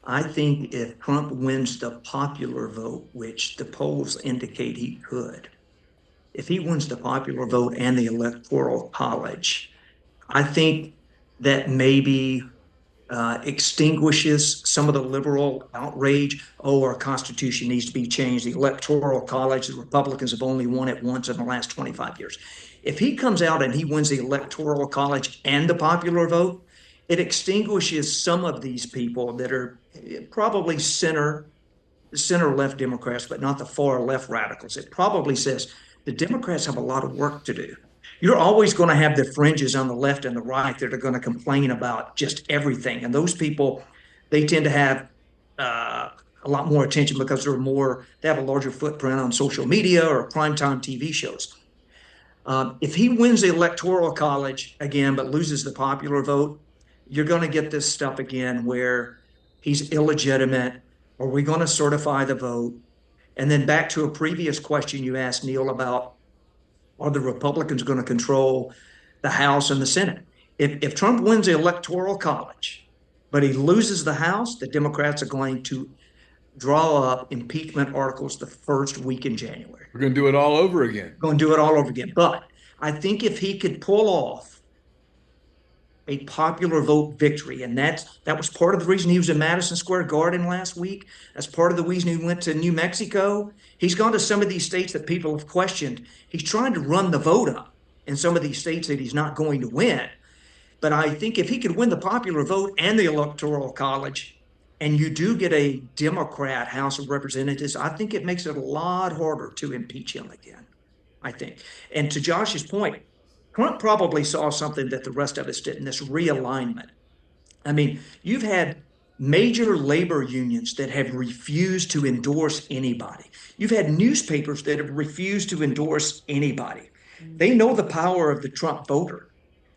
I think if Trump wins the popular vote, which the polls indicate he could, if he wins the popular vote and the electoral college, I think that maybe extinguishes some of the liberal outrage. Oh, our Constitution needs to be changed. The electoral college, the Republicans have only won it once in the last 25 years. If he comes out and he wins the electoral college and the popular vote, it extinguishes some of these people that are probably center left Democrats, but not the far left radicals. It probably says the Democrats have a lot of work to do. You're always going to have the fringes on the left and the right that are going to complain about just everything. And those people, they tend to have a lot more attention because they have a larger footprint on social media or primetime TV shows. If he wins the electoral college again, but loses the popular vote, you're going to get this stuff again where he's illegitimate. Are we going to certify the vote? And then back to a previous question you asked, Neal, about are the Republicans going to control the House and the Senate? If Trump wins the electoral college, but he loses the House, the Democrats are going to draw up impeachment articles the first week in January. We're going to do it all over again. Going to do it all over again. But I think if he could pull off a popular vote victory, and that was part of the reason he was in Madison Square Garden last week. That's part of the reason he went to New Mexico. He's gone to some of these states that people have questioned. He's trying to run the vote up in some of these states that he's not going to win. But I think if he could win the popular vote and the Electoral College, and you do get a Democrat House of Representatives, I think it makes it a lot harder to impeach him again, I think. And to Josh's point, Trump probably saw something that the rest of us didn't, this realignment. I mean, you've had major labor unions that have refused to endorse anybody. You've had newspapers that have refused to endorse anybody. They know the power of the Trump voter.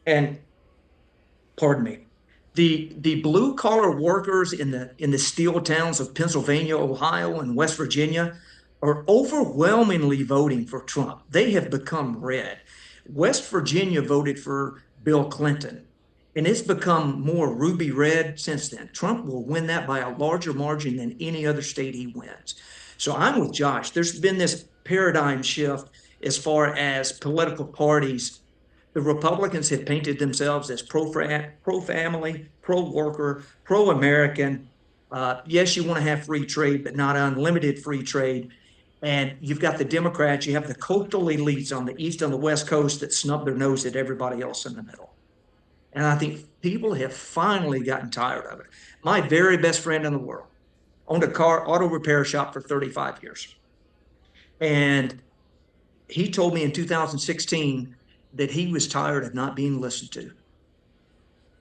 And pardon me, the blue collar workers in the steel towns of Pennsylvania, Ohio, and West Virginia are overwhelmingly voting for Trump. They have become red. West Virginia voted for Bill Clinton, and it's become more ruby red since then. Trump will win that by a larger margin than any other state he wins. So I'm with Josh. There's been this paradigm shift as far as political parties. The Republicans have painted themselves as pro-family, pro-worker, pro-American. Yes, you want to have free trade, but not unlimited free trade. And you've got the Democrats, you have the coastal elites on the East and the West Coast that snub their nose at everybody else in the middle. And I think people have finally gotten tired of it. My very best friend in the world owned a car auto repair shop for 35 years. And he told me in 2016 that he was tired of not being listened to.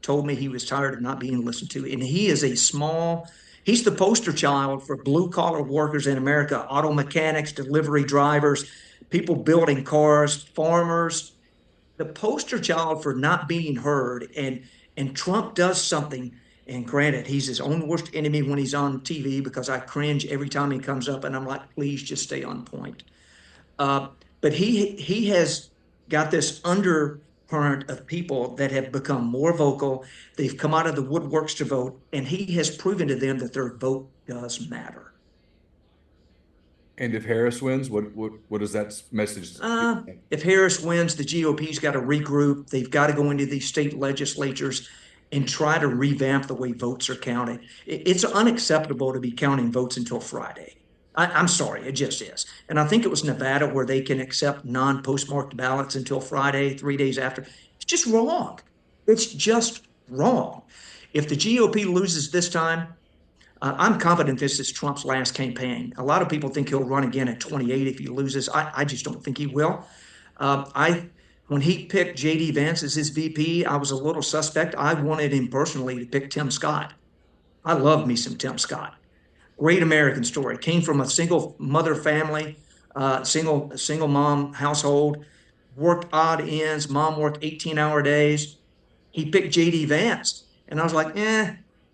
Told me he was tired of not being listened to. And he is he's the poster child for blue collar workers in America, auto mechanics, delivery drivers, people building cars, farmers, the poster child for not being heard. And Trump does something, and granted, he's his own worst enemy when he's on TV because I cringe every time he comes up and I'm like, please just stay on point. But he has got this undercurrent of people that have become more vocal. They've come out of the woodworks to vote, and he has proven to them that their vote does matter. And if Harris wins, what does that message? If Harris wins, the GOP's got to regroup. They've got to go into these state legislatures and try to revamp the way votes are counted. It's unacceptable to be counting votes until Friday. I'm sorry, it just is. And I think it was Nevada where they can accept non-postmarked ballots until Friday, 3 days after. It's just wrong. It's just wrong. If the GOP loses this time, I'm confident this is Trump's last campaign. A lot of people think he'll run again at 28 if he loses. I just don't think he will. When he picked J.D. Vance as his VP, I was a little suspect. I wanted him personally to pick Tim Scott. I love me some Tim Scott. Great American story. Came from a single mother family, single mom household, worked odd ends. Mom worked 18-hour days. He picked J.D. Vance. And I was like,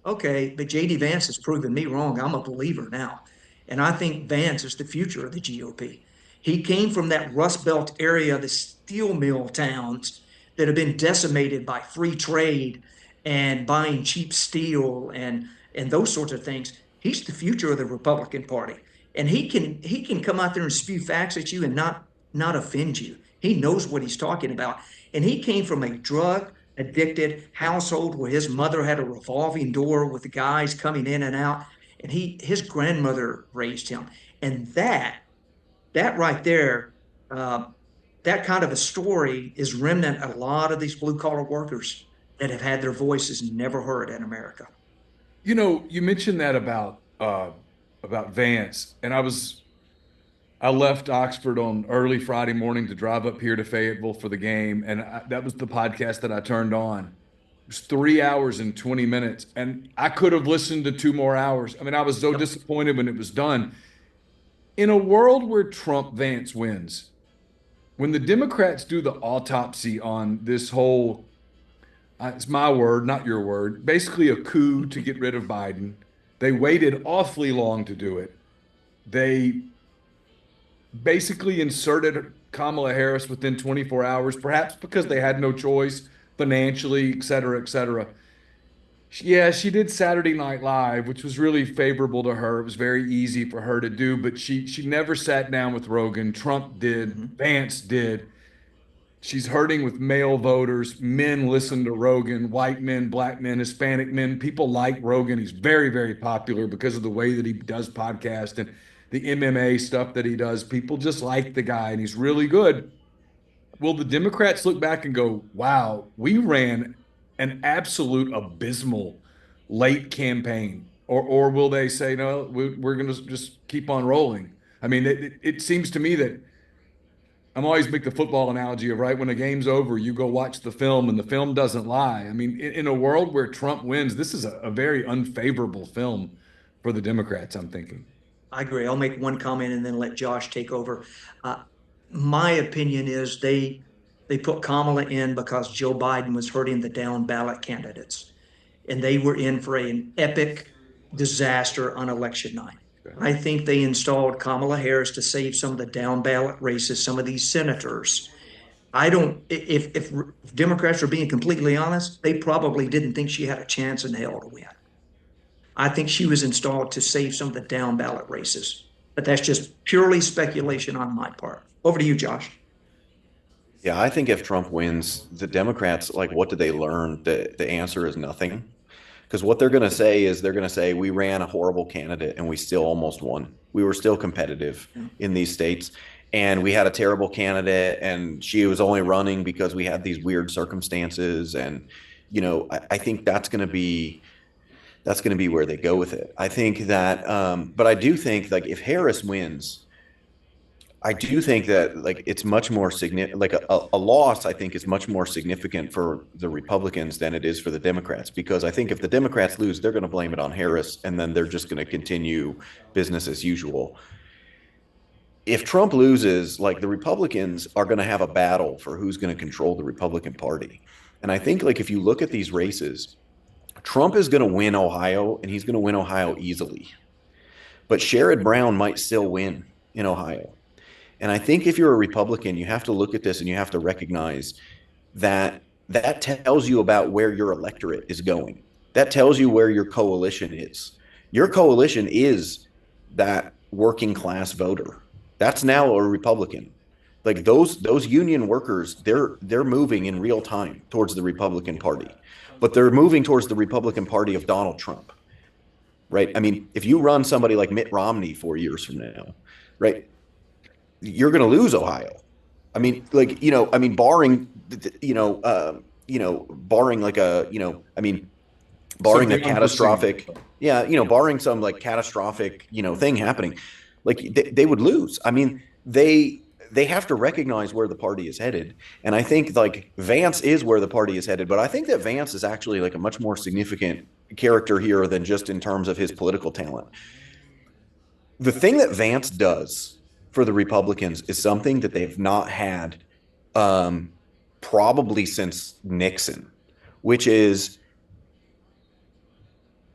okay. But J.D. Vance has proven me wrong. I'm a believer now. And I think Vance is the future of the GOP. He came from that Rust Belt area, the steel mill towns that have been decimated by free trade and buying cheap steel and those sorts of things. He's the future of the Republican Party, and he can come out there and spew facts at you and not offend you. He knows what he's talking about, and he came from a drug addicted household where his mother had a revolving door with the guys coming in and out, and his grandmother raised him, and that right there, that kind of a story is remnant of a lot of these blue collar workers that have had their voices never heard in America. You know, you mentioned that about Vance, and I left Oxford on early Friday morning to drive up here to Fayetteville for the game, and that was the podcast that I turned on. It was 3 hours and 20 minutes, and I could have listened to 2 more hours. I mean, I was so disappointed when it was done. In a world where Trump Vance wins, when the Democrats do the autopsy on this whole it's my word, not your word, basically a coup to get rid of Biden. They waited awfully long to do it. They basically inserted Kamala Harris within 24 hours, perhaps because they had no choice financially, et cetera, et cetera. Yeah, she did Saturday Night Live, which was really favorable to her. It was very easy for her to do, but she never sat down with Rogan. Trump did, Vance did. She's hurting with male voters. Men listen to Rogan, white men, black men, Hispanic men. People like Rogan. He's very, very popular because of the way that he does podcast and the MMA stuff that he does. People just like the guy, and he's really good. Will the Democrats look back and go, wow, we ran an absolute abysmal late campaign, or will they say no? We're going to just keep on rolling. I mean, it seems to me that I'm always make the football analogy of right when a game's over, you go watch the film, and the film doesn't lie. I mean, in a world where Trump wins, this is a very unfavorable film for the Democrats, I'm thinking. I agree. I'll make one comment and then let Josh take over. Uh, my opinion is they put Kamala in because Joe Biden was hurting the down ballot candidates, and they were in for an epic disaster on election night. I think they installed Kamala Harris to save some of the down ballot races, some of these senators. I don't, if Democrats are being completely honest, they probably didn't think she had a chance in hell to win. I think she was installed to save some of the down ballot races, but that's just purely speculation on my part. Over to you, Josh. Yeah, I think if Trump wins, the Democrats, like, what did they learn? The answer is nothing. Because what they're going to say is they're going to say, we ran a horrible candidate and we still almost won. We were still competitive in these states. And we had a terrible candidate and she was only running because we had these weird circumstances. And, I think that's going to be where they go with it. I think that, but I do think like if Harris wins, I do think that like it's much more significant, like a loss, I think is much more significant for the Republicans than it is for the Democrats, because I think if the Democrats lose, they're going to blame it on Harris and then they're just going to continue business as usual. If Trump loses, like the Republicans are going to have a battle for who's going to control the Republican Party. And I think like if you look at these races, Trump is going to win Ohio and he's going to win Ohio easily. But Sherrod Brown might still win in Ohio. And I think if you're a Republican, you have to look at this and you have to recognize that that tells you about where your electorate is going. That tells you where your coalition is. Your coalition is that working class voter. That's now a Republican. Like those union workers, they're moving in real time towards the Republican Party, but they're moving towards the Republican Party of Donald Trump, right? I mean, if you run somebody like Mitt Romney 4 years from now, right, you're going to lose Ohio. I mean, like, barring, barring like a, barring a catastrophic, barring some like catastrophic, thing happening, like they would lose. I mean, they have to recognize where the party is headed. And I think like Vance is where the party is headed, but I think that Vance is actually like a much more significant character here than just in terms of his political talent. The thing that Vance does for the Republicans is something that they've not had probably since Nixon, which is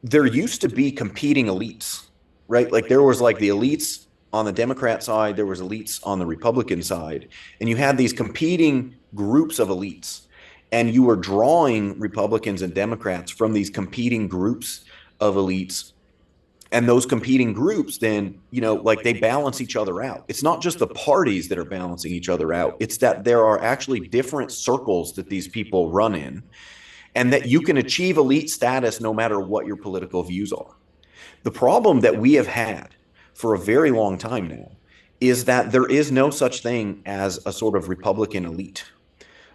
there used to be competing elites, right? Like there was like the elites on the Democrat side, there was elites on the Republican side, and you had these competing groups of elites, and you were drawing Republicans and Democrats from these competing groups of elites. And those competing groups then, like they balance each other out. It's not just the parties that are balancing each other out. It's that there are actually different circles that these people run in, and that you can achieve elite status no matter what your political views are. The problem that we have had for a very long time now is that there is no such thing as a sort of Republican elite,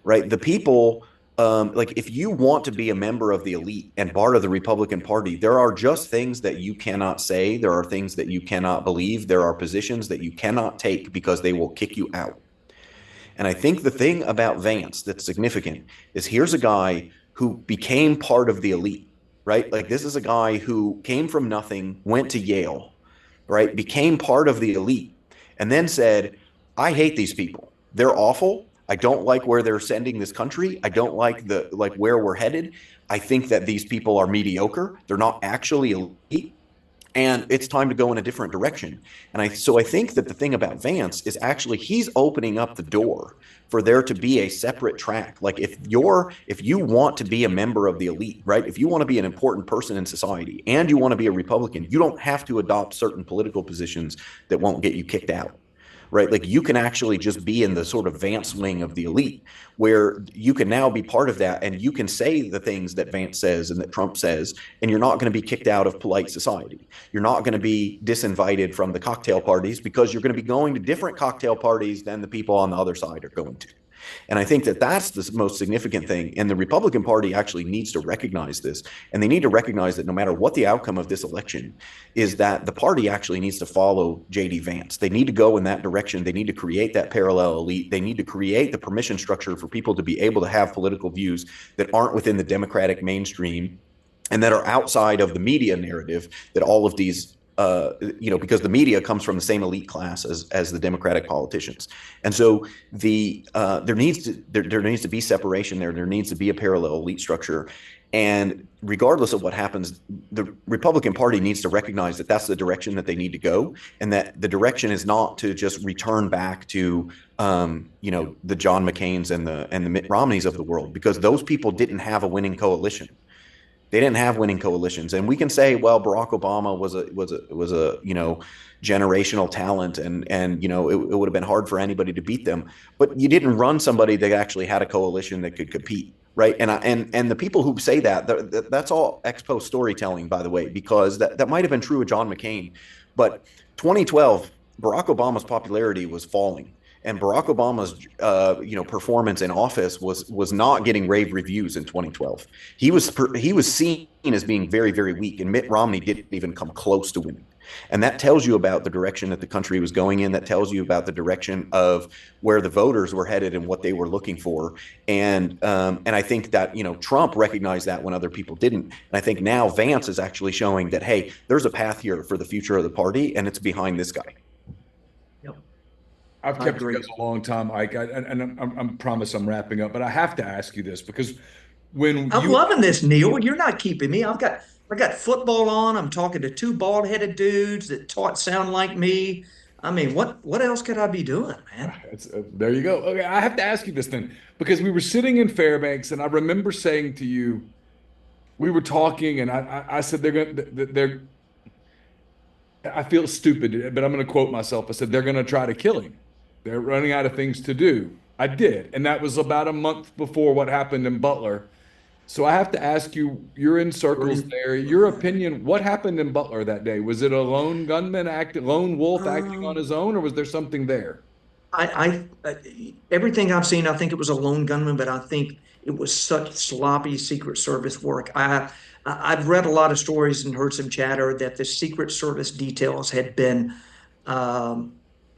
right? The people, like if you want to be a member of the elite and part of the Republican Party, there are just things that you cannot say. There are things that you cannot believe. There are positions that you cannot take because they will kick you out. And I think the thing about Vance that's significant is here's a guy who became part of the elite, right? Like this is a guy who came from nothing, went to Yale, right? Became part of the elite and then said, I hate these people. They're awful. I don't like where they're sending this country. I don't like where we're headed. I think that these people are mediocre. They're not actually elite. And it's time to go in a different direction. And so I think that the thing about Vance is actually he's opening up the door for there to be a separate track. Like if you want to be a member of the elite, right? If you want to be an important person in society and you want to be a Republican, you don't have to adopt certain political positions that won't get you kicked out. Right? Like you can actually just be in the sort of Vance wing of the elite where you can now be part of that and you can say the things that Vance says and that Trump says, and you're not going to be kicked out of polite society. You're not going to be disinvited from the cocktail parties because you're going to be going to different cocktail parties than the people on the other side are going to. And I think that that's the most significant thing. And the Republican Party actually needs to recognize this. And they need to recognize that no matter what the outcome of this election is, that the party actually needs to follow J.D. Vance. They need to go in that direction. They need to create that parallel elite. They need to create the permission structure for people to be able to have political views that aren't within the Democratic mainstream and that are outside of the media narrative that all of these because the media comes from the same elite class as the Democratic politicians. And so there needs to be separation there. There needs to be a parallel elite structure. And regardless of what happens, the Republican Party needs to recognize that that's the direction that they need to go, and that the direction is not to just return back to the John McCains and the Mitt Romneys of the world, because those people didn't have a winning coalition. They didn't have winning coalitions. And we can say, well, Barack Obama was a generational talent, and it would have been hard for anybody to beat them. But you didn't run somebody that actually had a coalition that could compete, right? And the people who say that's all ex post storytelling, by the way, because that might have been true of John McCain. But 2012, Barack Obama's popularity was falling. And Barack Obama's, performance in office was not getting rave reviews in 2012. He was seen as being very, very weak, and Mitt Romney didn't even come close to winning. And that tells you about the direction that the country was going in. That tells you about the direction of where the voters were headed and what they were looking for. And I think that Trump recognized that when other people didn't. And I think now Vance is actually showing that, hey, there's a path here for the future of the party, and it's behind this guy. I've kept you guys a long time, Ike, and I promise I'm wrapping up, but I have to ask you this, because I'm loving this, Neal. You're not keeping me. I got football on. I'm talking to two bald-headed dudes that sound like me. I mean, what else could I be doing, man? There you go. Okay, I have to ask you this then, because we were sitting in Fairbanks, and I remember saying to you, we were talking, and I said I feel stupid, but I'm going to quote myself. I said, they're going to try to kill him. They're running out of things to do. I did. And that was about a month before what happened in Butler. So I have to ask you, you're in circles there. Your opinion, what happened in Butler that day? Was it a lone gunman lone wolf acting on his own, or was there something there? Everything I've seen, I think it was a lone gunman, but I think it was such sloppy Secret Service work. I've read a lot of stories and heard some chatter that the Secret Service details had been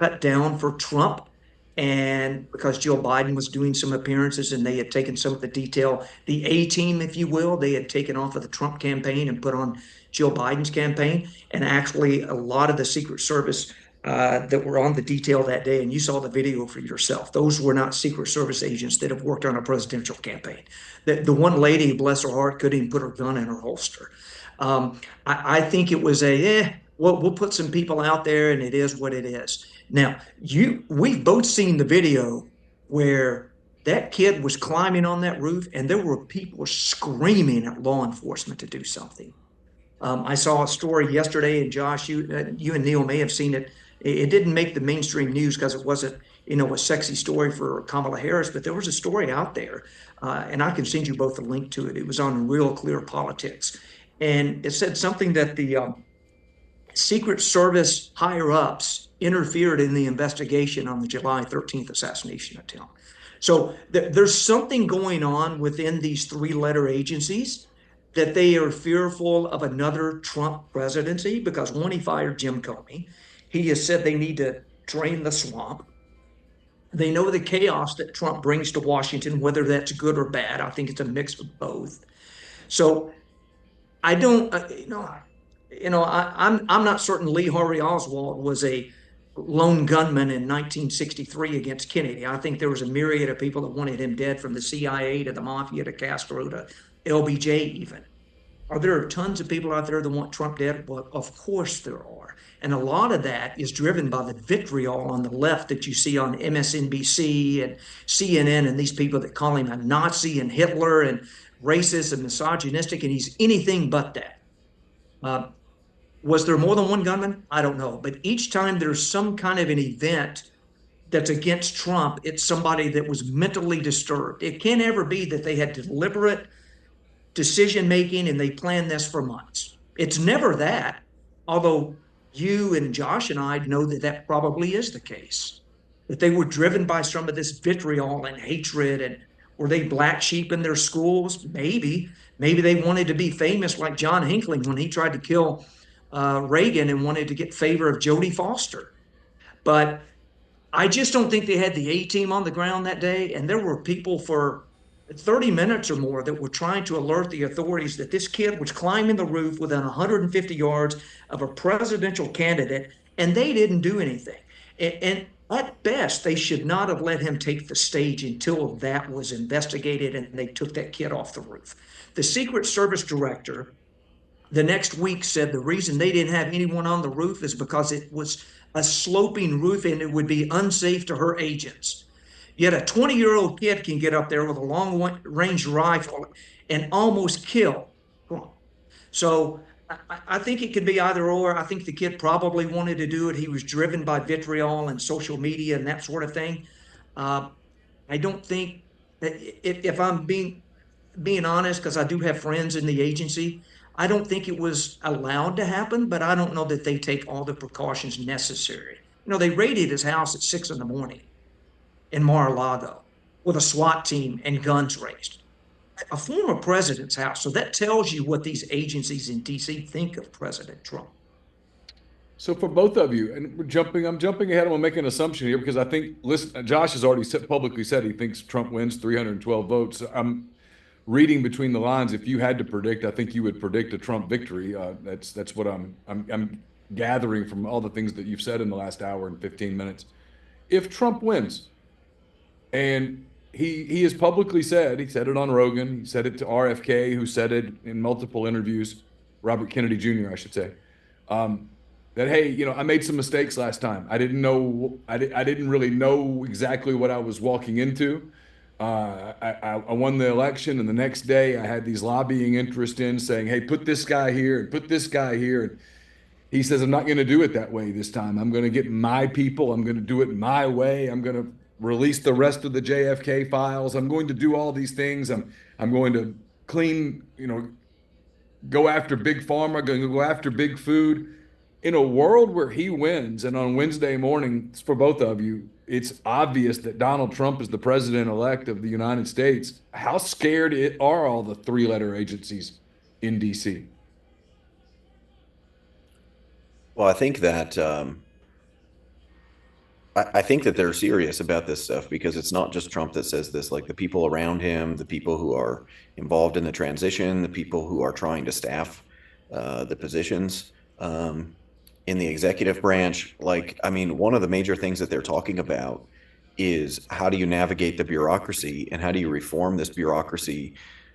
cut down for Trump, and because Joe Biden was doing some appearances and they had taken some of the detail, the A team, if you will, they had taken off of the Trump campaign and put on Joe Biden's campaign. And actually, a lot of the Secret Service that were on the detail that day, and you saw the video for yourself, those were not Secret Service agents that have worked on a presidential campaign. The one lady, bless her heart, couldn't even put her gun in her holster. I think it was we'll put some people out there, and it is what it is. Now, we've both seen the video where that kid was climbing on that roof, and there were people screaming at law enforcement to do something. I saw a story yesterday, and Josh, you and Neal may have seen it. It didn't make the mainstream news because it wasn't, a sexy story for Kamala Harris, but there was a story out there, and I can send you both a link to it. It was on Real Clear Politics, and it said something that the Secret Service higher-ups interfered in the investigation on the July 13th assassination attempt. So there's something going on within these three-letter agencies that they are fearful of another Trump presidency, because one, he fired Jim Comey. He has said they need to drain the swamp. They know the chaos that Trump brings to Washington, whether that's good or bad. I think it's a mix of both. So I don't, I'm not certain Lee Harvey Oswald was a lone gunman in 1963 against Kennedy. I think there was a myriad of people that wanted him dead, from the CIA to the mafia to Castro to LBJ even. Are there tons of people out there that want Trump dead? Well, of course there are. And a lot of that is driven by the vitriol on the left that you see on MSNBC and CNN, and these people that call him a Nazi and Hitler and racist and misogynistic, and he's anything but that. Was there more than one gunman? I don't know. But each time there's some kind of an event that's against Trump, it's somebody that was mentally disturbed. It can't ever be that they had deliberate decision-making and they planned this for months. It's never that, although you and Josh and I know that probably is the case. that they were driven by some of this vitriol and hatred, and were they black sheep in their schools? Maybe they wanted to be famous like John Hinckley when he tried to kill Reagan and wanted to get favor of Jodie Foster. But I just don't think they had the A team on the ground that day. And there were people for 30 minutes or more that were trying to alert the authorities that this kid was climbing the roof within 150 yards of a presidential candidate, and they didn't do anything. And at best, they should not have let him take the stage until that was investigated and they took that kid off the roof. The Secret Service director the next week said the reason they didn't have anyone on the roof is because it was a sloping roof and it would be unsafe to her agents. Yet a 20-year-old kid can get up there with a long-range rifle and almost kill. So I think it could be either or. I think the kid probably wanted to do it. He was driven by vitriol and social media and that sort of thing. I don't think that if I'm being honest, because I do have friends in the agency, I don't think it was allowed to happen, but I don't know that they take all the precautions necessary. They raided his house at 6 a.m. in Mar-a-Lago with a SWAT team and guns raised. A former president's house. So that tells you what these agencies in DC think of President Trump. So for both of you, and I'm jumping ahead. I'm gonna make an assumption here because I think, listen, Josh has already publicly said he thinks Trump wins 312 votes. I'm reading between the lines. If you had to predict, I think you would predict a Trump victory. That's what I'm gathering from all the things that you've said in the last hour and 15 minutes. If Trump wins, and he has publicly said, he said it on Rogan, he said it to RFK, who said it in multiple interviews, Robert Kennedy Jr., I should say, that, hey, I made some mistakes last time. I didn't really know exactly what I was walking into. I won the election, and the next day I had these lobbying interests in saying, hey, put this guy here and put this guy here. And he says, I'm not going to do it that way this time. I'm going to get my people. I'm going to do it my way. I'm going to release the rest of the JFK files. I'm going to do all these things. I'm going to clean, go after big pharma, going to go after big food. In a world where he wins, and on Wednesday morning, for both of you, it's obvious that Donald Trump is the president-elect of the United States. How scared are all the three-letter agencies in D.C.? Well, I think that I think that they're serious about this stuff because it's not just Trump that says this. Like the people around him, the people who are involved in the transition, the people who are trying to staff the positions in the executive branch. One of the major things that they're talking about is how do you navigate the bureaucracy and how do you reform this bureaucracy?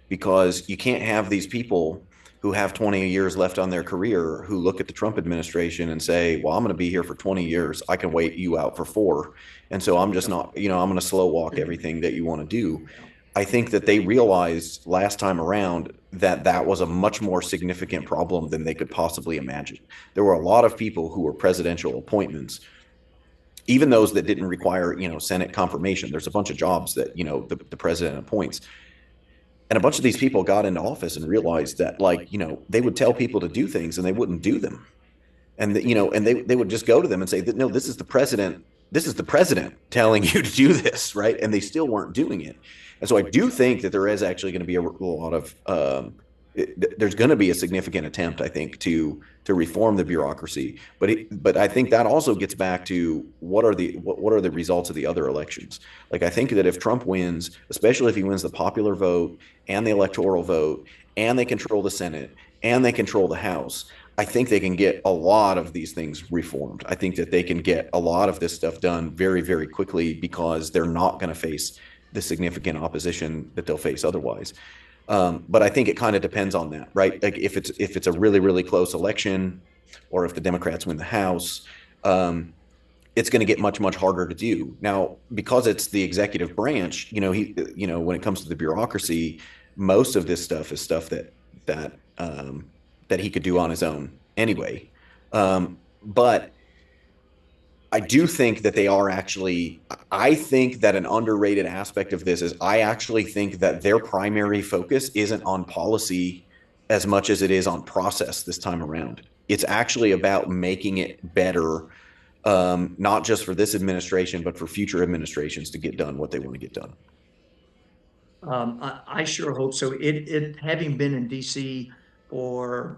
Because you can't have these people who have 20 years left on their career who look at the Trump administration and say, well, I'm going to be here for 20 years. I can wait you out for 4. And so I'm just not, I'm going to slow walk everything that you want to do. I think that they realized last time around that that was a much more significant problem than they could possibly imagine. There were a lot of people who were presidential appointments, even those that didn't require, Senate confirmation. There's a bunch of jobs that, the president appoints. And a bunch of these people got into office and realized that, they would tell people to do things and they wouldn't do them. And, and they would just go to them and say that, no, this is the president telling you to do this, right? And they still weren't doing it. And so I do think that there is actually going to be a lot of there's going to be a significant attempt, I think, to reform the bureaucracy. But I think that also gets back to what are the results of the other elections. I think that if Trump wins, especially if he wins the popular vote and the electoral vote, and they control the Senate and they control the House, I think they can get a lot of these things reformed. I think that they can get a lot of this stuff done very, very quickly because they're not going to face the significant opposition that they'll face otherwise. But I think it kind of depends on that, right? If it's a really, really close election, or if the Democrats win the House, it's going to get much, much harder to do. Now, because it's the executive branch, when it comes to the bureaucracy, most of this stuff is stuff that he could do on his own anyway. But I do think that I think that an underrated aspect of this is I actually think that their primary focus isn't on policy as much as it is on process this time around. It's actually about making it better not just for this administration, but for future administrations to get done what they want to get done. I sure hope so. It having been in DC for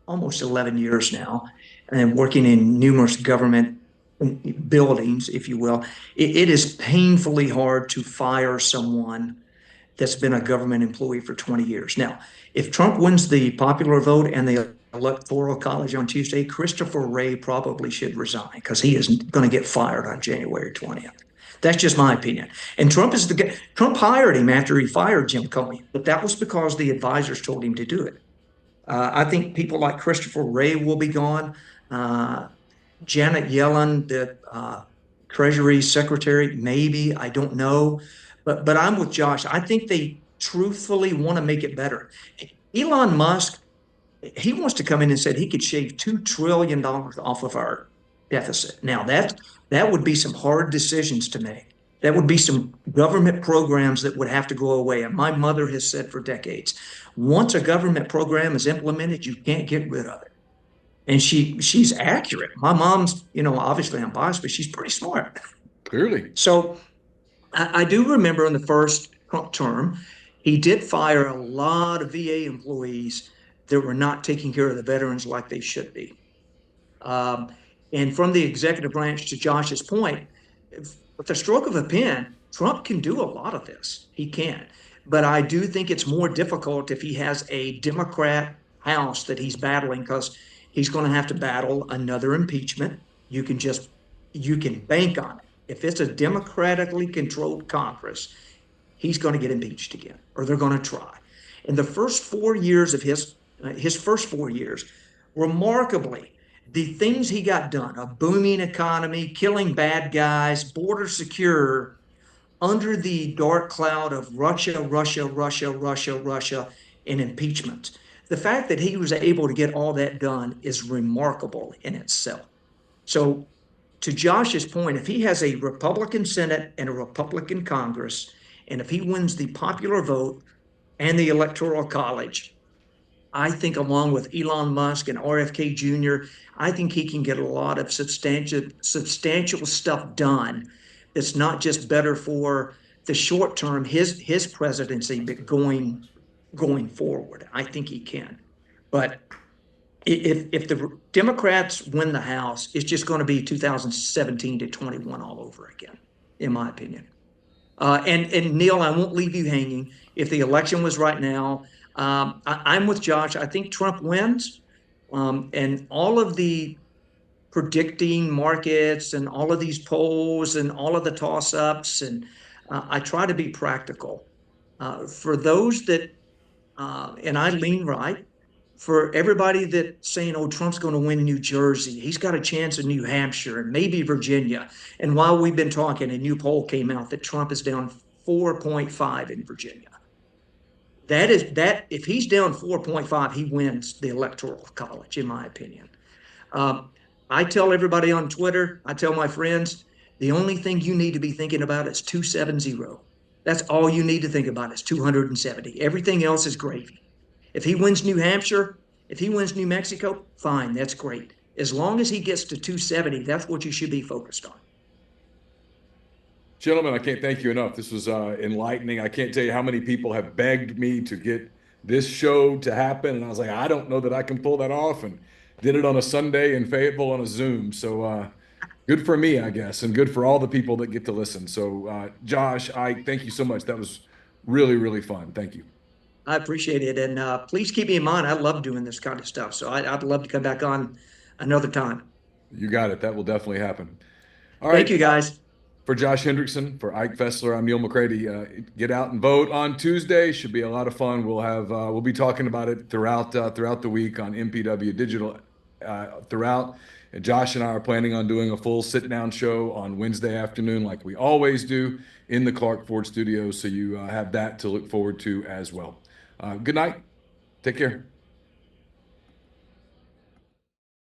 almost 11 years now and working in numerous government buildings, if you will, it is painfully hard to fire someone that's been a government employee for 20 years. Now, if Trump wins the popular vote and the Electoral College on Tuesday, Christopher Wray probably should resign because he is going to get fired on January 20th. That's just my opinion. And Trump hired him after he fired Jim Comey, but that was because the advisors told him to do it. I think people like Christopher Wray will be gone. Janet Yellen, the Treasury Secretary, maybe, I don't know. But I'm with Josh. I think they truthfully want to make it better. Elon Musk, he wants to come in and said he could shave $2 trillion off of our deficit. Now that would be some hard decisions to make. That would be some government programs that would have to go away. And my mother has said for decades, once a government program is implemented, you can't get rid of it. And she's accurate. My mom's, obviously I'm biased, but she's pretty smart. Clearly. So I do remember in the first Trump term, he did fire a lot of VA employees that were not taking care of the veterans like they should be. And from the executive branch, to Josh's point, with the stroke of a pen, Trump can do a lot of this. He can. But I do think it's more difficult if he has a Democrat House that he's battling, because he's going to have to battle another impeachment. You can bank on it. If it's a democratically controlled Congress, he's going to get impeached again, or they're going to try. In the first 4 years of his first 4 years, remarkably, the things he got done, a booming economy, killing bad guys, border secure, under the dark cloud of Russia, and impeachment. The fact that he was able to get all that done is remarkable in itself. So to Josh's point, if he has a Republican Senate and a Republican Congress, and if he wins the popular vote and the Electoral College, I think along with Elon Musk and RFK Jr., I think he can get a lot of substantial stuff done that's not just better for the short term, his presidency, but going forward. I think he can. But if the Democrats win the House, it's just going to be 2017 to 21 all over again, in my opinion. And Neal, I won't leave you hanging. If the election was right now, I'm with Josh. I think Trump wins. And all of the predicting markets and all of these polls and all of the toss-ups, and I try to be practical. For those that, and I lean right, for everybody that's saying, oh, Trump's going to win New Jersey, he's got a chance in New Hampshire and maybe Virginia. And while we've been talking, a new poll came out that Trump is down 4.5 in Virginia. If he's down 4.5, he wins the Electoral College, in my opinion. I tell everybody on Twitter, I tell my friends, the only thing you need to be thinking about is 270. That's all you need to think about is 270. Everything else is gravy. If he wins New Hampshire, if he wins New Mexico, fine, that's great. As long as he gets to 270, that's what you should be focused on. Gentlemen, I can't thank you enough. This was enlightening. I can't tell you how many people have begged me to get this show to happen. And I was like, I don't know that I can pull that off, and did it on a Sunday in Fayetteville on a Zoom. So good for me, I guess, and good for all the people that get to listen. So Josh, Ike, thank you so much. That was really, really fun. Thank you. I appreciate it. And please keep me in mind. I love doing this kind of stuff. So I'd love to come back on another time. You got it. That will definitely happen. All right. Thank you, guys. For Josh Hendrickson, for Ike Fesler, I'm Neal McCready. Get out and vote on Tuesday. Should be a lot of fun. We'll be talking about it throughout the week on MPW Digital throughout. And Josh and I are planning on doing a full sit-down show on Wednesday afternoon, like we always do, in the Clark Ford Studios. So you have that to look forward to as well. Good night. Take care.